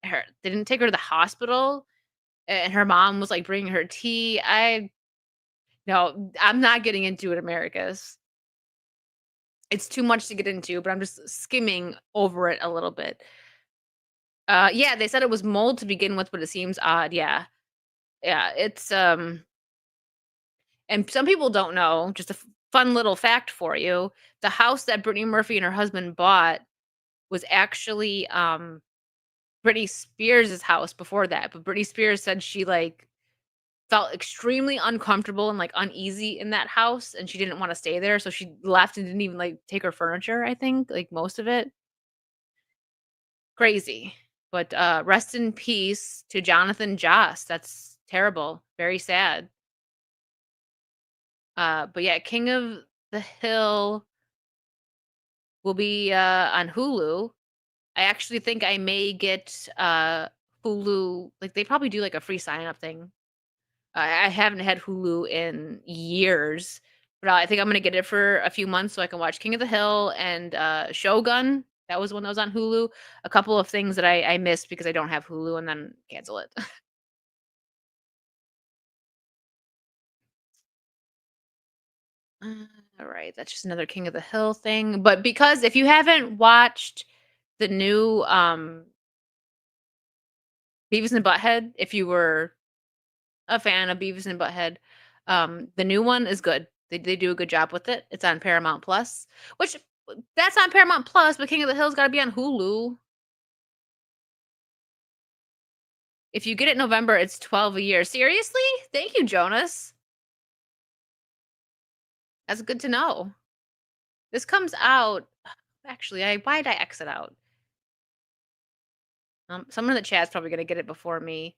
her. They didn't take her to the hospital and her mom was like bringing her tea. No, I'm not getting into it, Americas. It's too much to get into, but I'm just skimming over it a little bit. Yeah, they said it was mold to begin with, but it seems odd. Yeah. Yeah, it's and some people don't know, just a fun little fact for you. The house that Brittany Murphy and her husband bought was actually Britney Spears' house before that, but Britney Spears said she like felt extremely uncomfortable and like uneasy in that house and she didn't want to stay there, so she left and didn't even like take her furniture, I think, like most of it. Crazy. But rest in peace to Jonathan Joss. That's terrible. Very sad. But yeah, King of the Hill will be on Hulu. I actually think I may get Hulu. Like they probably do like a free sign up thing. I haven't had Hulu in years, but I think I'm gonna get it for a few months so I can watch King of the Hill and Shogun. That was one that was on Hulu. A couple of things that I missed because I don't have Hulu, and then cancel it. All right, that's just another King of the Hill thing. But because if you haven't watched the new Beavis and Butthead, if you were a fan of Beavis and Butthead, the new one is good. They do a good job with it. It's on Paramount Plus, which that's on Paramount Plus, but King of the Hill's got to be on Hulu. If you get it November, it's 12 a year. Seriously? Thank you, Jonas. That's good to know. This comes out. Actually, why did I exit out? Someone in the chat's probably gonna get it before me.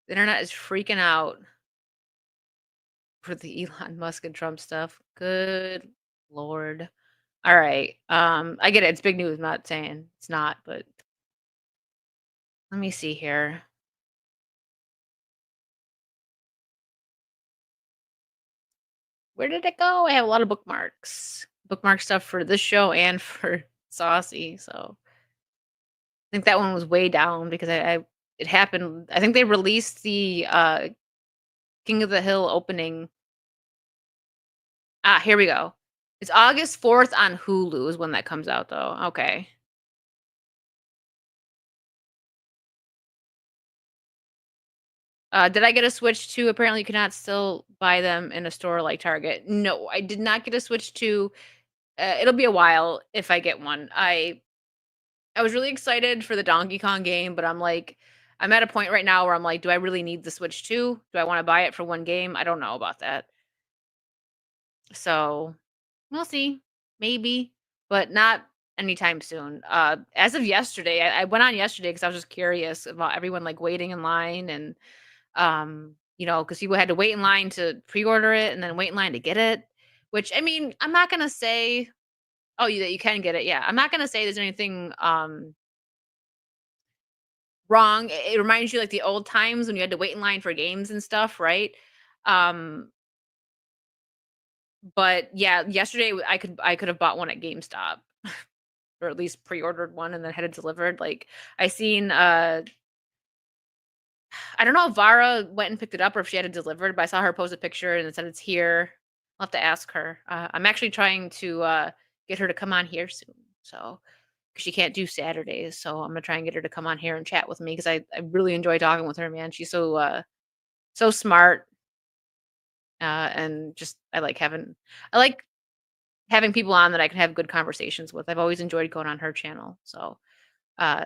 The internet is freaking out for the Elon Musk and Trump stuff. Good lord. All right. I get it. It's big news. I'm not saying it's not, but let me see here. Where did it go? I have a lot of bookmarks. Bookmark stuff for this show and for Saucy. So I think that one was way down because it happened. I think they released the King of the Hill opening. Ah, here we go. It's August 4th on Hulu is when that comes out though. Okay. Did I get a Switch 2? Apparently you cannot still buy them in a store like Target. No, I did not get a Switch 2. It'll be a while if I get one. I was really excited for the Donkey Kong game, but I'm like, I'm at a point right now where I'm like, do I really need the Switch 2? Do I want to buy it for one game? I don't know about that. So we'll see. Maybe, but not anytime soon. As of yesterday, I went on yesterday because I was just curious about everyone like waiting in line and because people had to wait in line to pre-order it and then wait in line to get it. Which I mean, I'm not gonna say, oh, you can get it. Yeah, I'm not gonna say there's anything wrong. It reminds you like the old times when you had to wait in line for games and stuff, right? Um, but yeah, yesterday I could have bought one at GameStop or at least pre-ordered one and then had it delivered. Like I seen I don't know if Vara went and picked it up or if she had it delivered, but I saw her post a picture and it said it's here. I'll have to ask her. I'm actually trying to get her to come on here soon. So, because she can't do Saturdays. So I'm going to try and get her to come on here and chat with me because I really enjoy talking with her, man. She's so smart. And just, I like having people on that I can have good conversations with. I've always enjoyed going on her channel. So,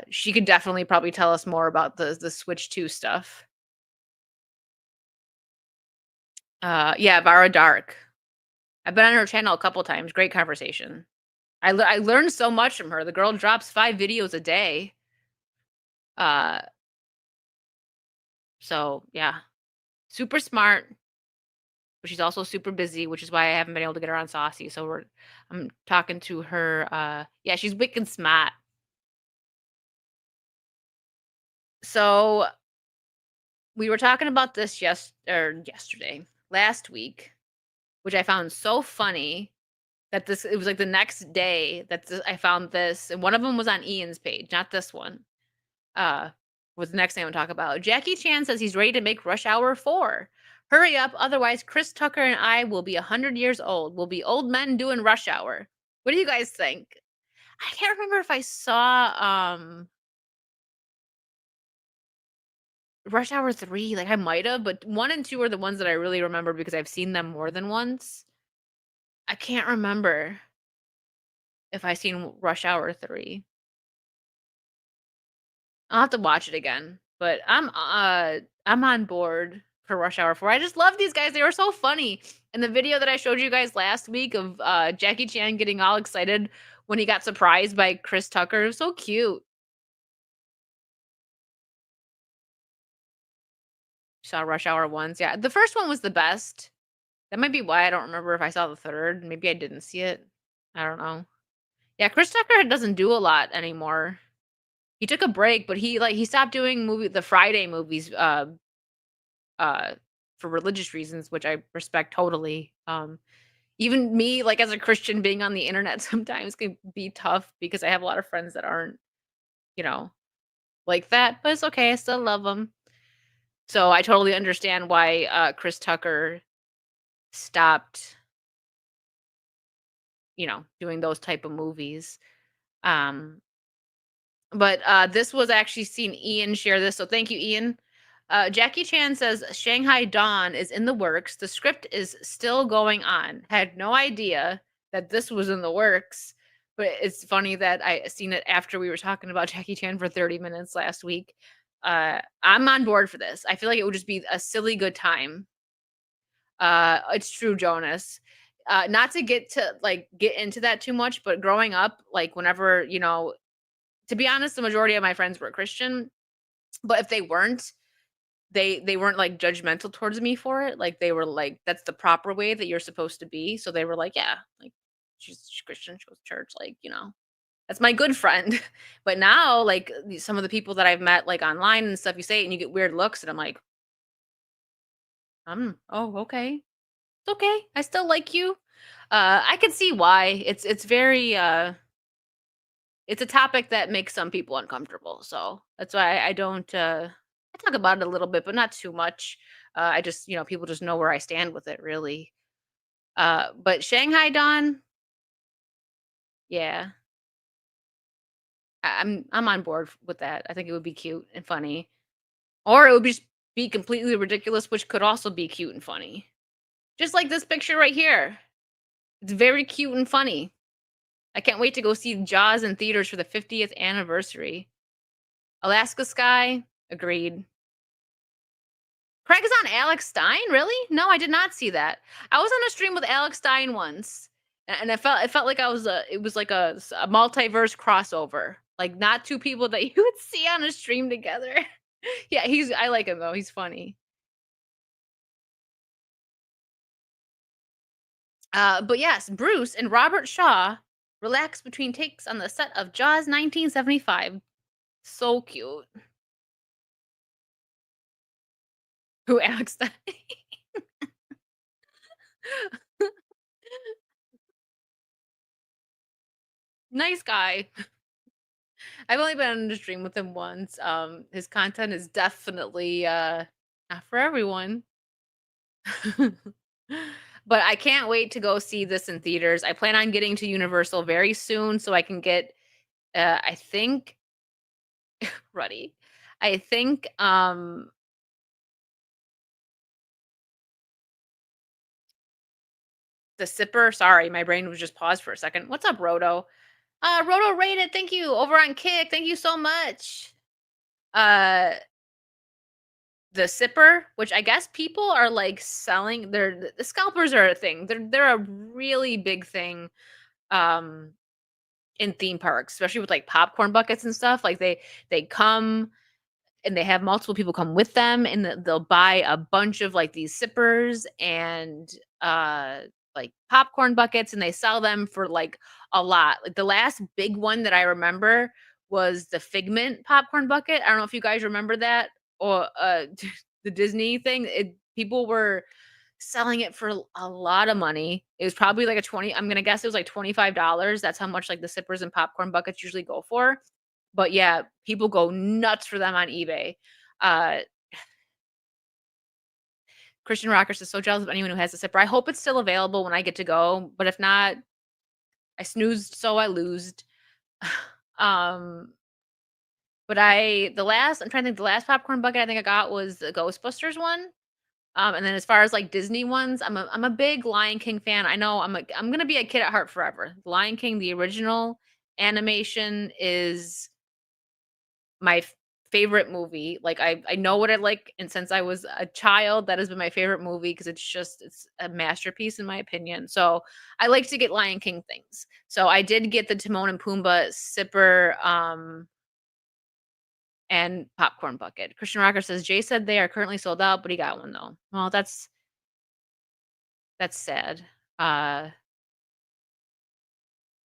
she could definitely probably tell us more about the Switch 2 stuff. Yeah, Vara Dark. I've been on her channel a couple times. Great conversation. I learned so much from her. The girl drops 5 videos a day. So yeah, super smart, but she's also super busy, which is why I haven't been able to get her on Saucy. So I'm talking to her. Yeah, she's wicked smart. So we were talking about this yesterday, last week, which I found so funny that it was like the next day that I found this, and one of them was on Ian's page, not this one. Was the next thing I'm gonna talk about. Jackie Chan says he's ready to make Rush Hour 4. Hurry up, otherwise Chris Tucker and I will be 100 years old. We'll be old men doing Rush Hour. What do you guys think? I can't remember if I saw Rush Hour 3. Like I might have, but 1 and 2 are the ones that I really remember because I've seen them more than once. I can't remember if I seen Rush Hour 3. I'll have to watch it again. But I'm on board for Rush Hour 4. I just love these guys. They were so funny. And the video that I showed you guys last week of Jackie Chan getting all excited when he got surprised by Chris Tucker, it was so cute. Saw Rush Hour once. Yeah, the first one was the best. That might be why I don't remember if I saw the third. Maybe I didn't see it. I don't know. Yeah, Chris Tucker doesn't do a lot anymore. He took a break, but he stopped doing the Friday movies for religious reasons, which I respect totally. Even me, like as a Christian, being on the internet sometimes can be tough because I have a lot of friends that aren't, you know, like that. But it's okay. I still love them. So I totally understand why Chris Tucker stopped, doing those type of movies. But this was actually seen Ian share this, so thank you, Ian. Jackie Chan says Shanghai Dawn is in the works. The script is still going on. Had no idea that this was in the works, but it's funny that I seen it after we were talking about Jackie Chan for 30 minutes last week. I'm on board for this. I feel like it would just be a silly good time. It's true, Jonas. Not to get into that too much, but growing up, like whenever, to be honest, the majority of my friends were Christian, but if they weren't, they weren't like judgmental towards me for it. Like they were like, that's the proper way that you're supposed to be. So they were like, yeah, like she's Christian, she goes to church, like, that's my good friend. But now, like some of the people that I've met like online and stuff, you say it and you get weird looks, and I'm like, oh, okay. It's okay. I still like you. I can see why. It's very it's a topic that makes some people uncomfortable. So that's why I don't I talk about it a little bit, but not too much. I just, people just know where I stand with it really. But Shanghai Dawn, yeah. I'm on board with that. I think it would be cute and funny. Or it would just be completely ridiculous, which could also be cute and funny. Just like this picture right here. It's very cute and funny. I can't wait to go see Jaws in theaters for the 50th anniversary. Alaska Sky, agreed. Craig is on Alex Stein, really? No, I did not see that. I was on a stream with Alex Stein once, and it felt like it was like a multiverse crossover. Like not two people that you would see on a stream together. Yeah, I like him though. He's funny. But yes, Bruce and Robert Shaw relax between takes on the set of Jaws 1975. So cute. Who Alex Stein? Nice guy. I've only been on the stream with him once. His content is definitely not for everyone. But I can't wait to go see this in theaters. I plan on getting to Universal very soon so I can get I think Ruddy. I think the sipper. Sorry, my brain was just paused for a second. What's up, Roto? Roto rated, thank you. Over on Kick, thank you so much. The sipper, which I guess people are like selling, the scalpers are a thing. They're a really big thing in theme parks, especially with like popcorn buckets and stuff. Like they come and they have multiple people come with them, and they'll buy a bunch of like these sippers and like popcorn buckets, and they sell them for like a lot. Like the last big one that I remember was the Figment popcorn bucket. I don't know if you guys remember that, or the Disney thing. People were selling it for a lot of money. It was probably like I'm gonna guess it was like $25. That's how much like the sippers and popcorn buckets usually go for. But yeah, people go nuts for them on eBay. Uh Christian Rocker says, so jealous of anyone who has a zipper. I hope it's still available when I get to go, but if not, I snoozed, so I losed. um, but I'm trying to think, the last popcorn bucket I think I got was the Ghostbusters one. And then as far as like Disney ones, I'm a big Lion King fan. I know I'm gonna be a kid at heart forever. Lion King, the original animation, is my favorite movie. Like I know what I like, and since I was a child, that has been my favorite movie because it's a masterpiece in my opinion. So I like to get Lion King things. So I did get the Timon and Pumbaa sipper and popcorn bucket. Christian Rocker says Jay said they are currently sold out, but he got one though. Well, that's sad. Uh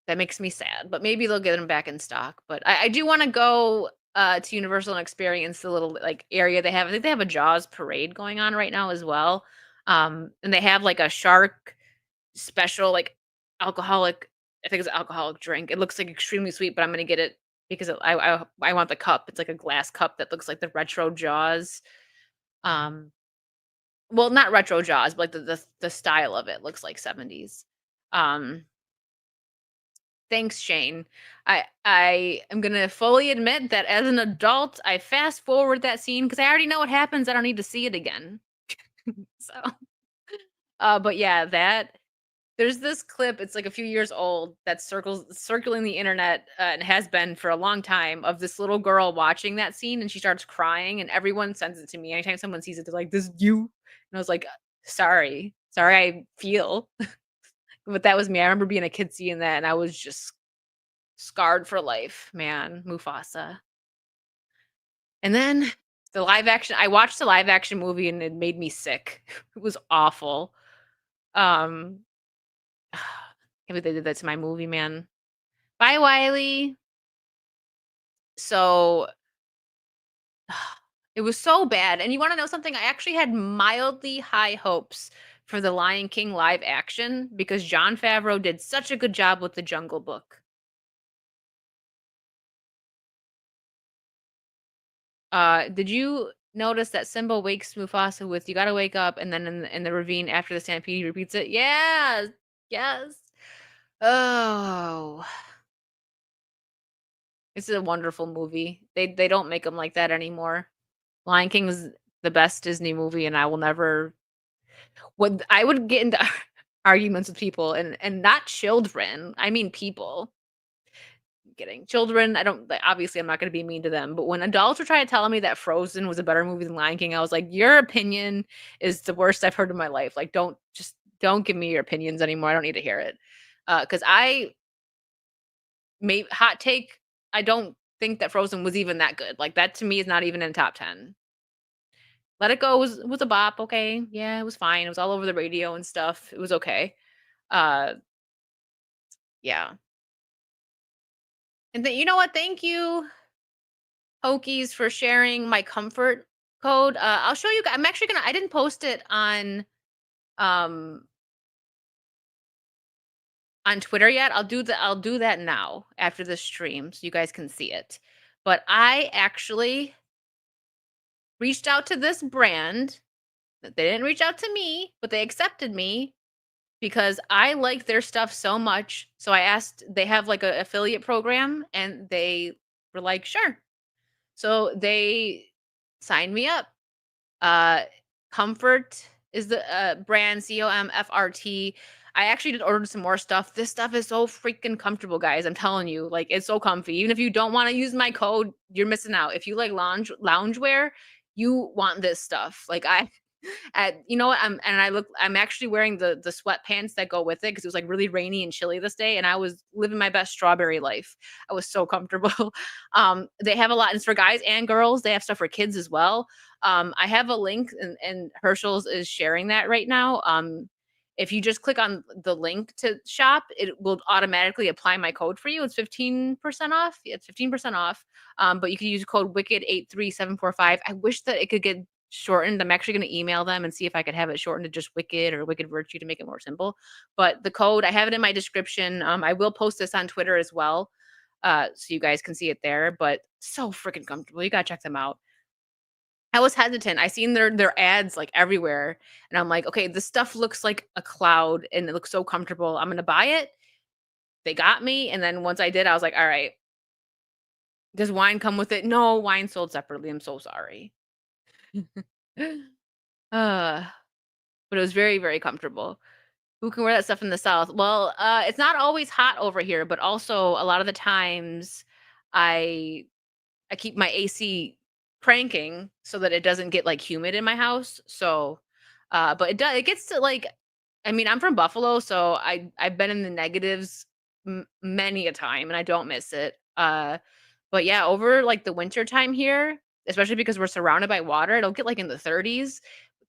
that makes me sad, but maybe they'll get them back in stock. But I do want to go to Universal and experience the little like area they have. I think they have a Jaws parade going on right now as well. And they have like a shark special like alcoholic. I think it's an alcoholic drink. It looks like extremely sweet, but I'm gonna get it because I want the cup. It's like a glass cup that looks like the retro Jaws. Um, well, not retro Jaws, but like the style of it looks like 70s. Um, Thanks, Shane. I am gonna fully admit that as an adult, I fast forward that scene because I already know what happens. I don't need to see it again. So, but yeah, there's this clip. It's like a few years old that circling the internet and has been for a long time of this little girl watching that scene and she starts crying and everyone sends it to me. Anytime someone sees it, they're like, "This is you," and I was like, sorry, I feel." But that was me. I remember being a kid seeing that, and I was just scarred for life, man. Mufasa. And then I watched the live action movie, and it made me sick. It was awful. Um, can't believe they did that to my movie, man. Bye, Wiley. So it was so bad. And you want to know something? I actually had mildly high hopes for the Lion King live action because Jon Favreau did such a good job with the Jungle Book. Did you notice that Simba wakes Mufasa with "You gotta wake up," and then in the ravine after the stampede, he repeats it? Yeah, yes. Oh, it's a wonderful movie. They don't make them like that anymore. Lion King is the best Disney movie, and I will never. I would get into arguments with people, and not children. I mean people. Kidding. Children, I don't like, obviously, I'm not gonna be mean to them, but when adults were trying to tell me that Frozen was a better movie than Lion King, I was like, "Your opinion is the worst I've heard in my life. Like, don't give me your opinions anymore. I don't need to hear it." Because hot take, I don't think that Frozen was even that good. Like, that to me is not even in top 10. Let It Go was a bop, okay. Yeah, it was fine. It was all over the radio and stuff. It was okay. Uh, yeah. And then you know what? Thank you, Hokies, for sharing my comfort code. I'll show you. I'm actually gonna. I didn't post it um on Twitter yet. I'll do that now after the stream so you guys can see it. But I actually reached out to this brand. They didn't reach out to me, but they accepted me because I like their stuff so much. So I asked. They have like a affiliate program, and they were like, "Sure." So they signed me up. Uh, Comfort is the brand, COMFRT. I actually did order some more stuff. This stuff is so freaking comfortable, guys. I'm telling you, like it's so comfy. Even if you don't want to use my code, you're missing out. If you like loungewear, you want this stuff. Like you know what? I'm actually wearing the sweatpants that go with it because it was like really rainy and chilly this day, and I was living my best strawberry life. I was so comfortable. They have a lot, and it's for guys and girls. They have stuff for kids as well. I have a link, and Herschel's is sharing that right now. If you just click on the link to shop, it will automatically apply my code for you. It's 15% off. Yeah, it's 15% off. But you can use code WICKED83745. I wish that it could get shortened. I'm actually going to email them and see if I could have it shortened to just Wicked or Wicked Virtue to make it more simple. But the code, I have it in my description. I will post this on Twitter as well, so you guys can see it there. But so freaking comfortable. You got to check them out. I was hesitant. I seen their ads like everywhere, and I'm like, okay, this stuff looks like a cloud, and it looks so comfortable. I'm gonna buy it. They got me, and then once I did, I was like, all right. Does wine come with it? No, wine sold separately. I'm so sorry. uh, but it was very, very comfortable. Who can wear that stuff in the South? Well, it's not always hot over here, but also a lot of the times I I keep my AC cranking so that it doesn't get like humid in my house. So, but it gets to like, I mean, I'm from Buffalo, so I've been in the negatives many a time, and I don't miss it. But yeah, over like the winter time here, especially because we're surrounded by water, it'll get like in the 30s,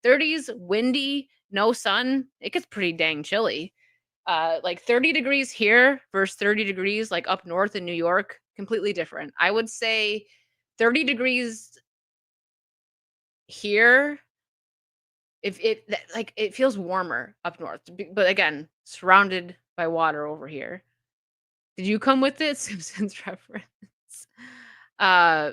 30s, windy, no sun. It gets pretty dang chilly. Like 30 degrees here versus 30 degrees like up north in New York, completely different. I would say 30 degrees here, if like it feels warmer up north, but again, surrounded by water over here. Did you come with it? Simpsons reference. Uh,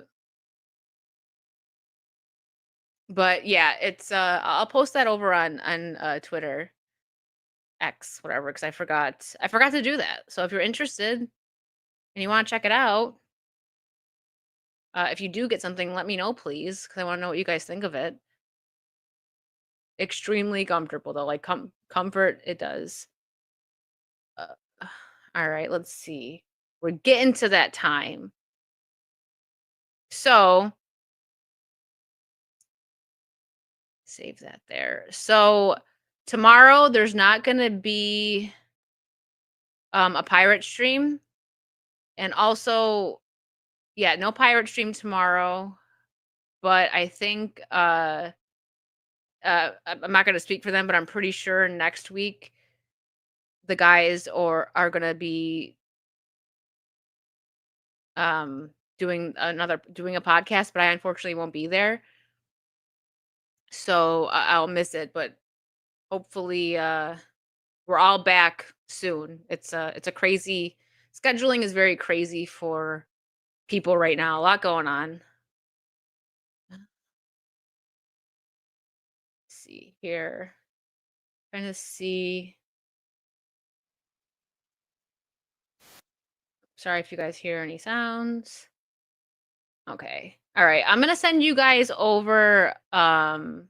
but yeah, it's I'll post that over on Twitter, X, whatever, because I forgot to do that. So if you're interested and you want to check it out, if you do get something, let me know, please, because I want to know what you guys think of it. Extremely comfortable though, like comfort it does. Uh, all right, let's see. We're getting to that time. So save that there. So tomorrow there's not going to be a pirate stream, and also yeah, no pirate stream tomorrow, but I think I'm not going to speak for them, but I'm pretty sure next week the guys are going to be doing a podcast, but I unfortunately won't be there. So I'll miss it, but hopefully we're all back soon. It's a crazy scheduling is very crazy for people right now. A lot going on. Let's see here. Trying to see. Sorry if you guys hear any sounds. Okay. All right. I'm gonna send you guys over to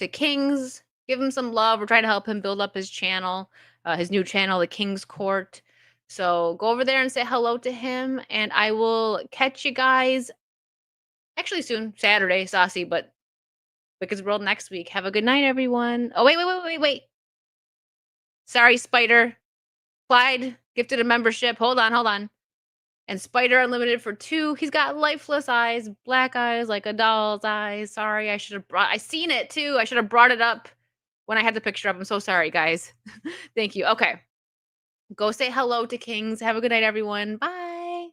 Kings. Give him some love. We're trying to help him build up his channel, his new channel, The King's Court. So go over there and say hello to him, and I will catch you guys actually soon, Saturday, Saucy, but Wicked World next week. Have a good night, everyone. Oh, wait. Sorry, Spider. Clyde gifted a membership. Hold on. And Spider Unlimited for 2. He's got lifeless eyes, black eyes like a doll's eyes. Sorry, I seen it too. I should have brought it up when I had the picture up. I'm so sorry, guys. Thank you. Okay. Go say hello to Kings. Have a good night, everyone. Bye.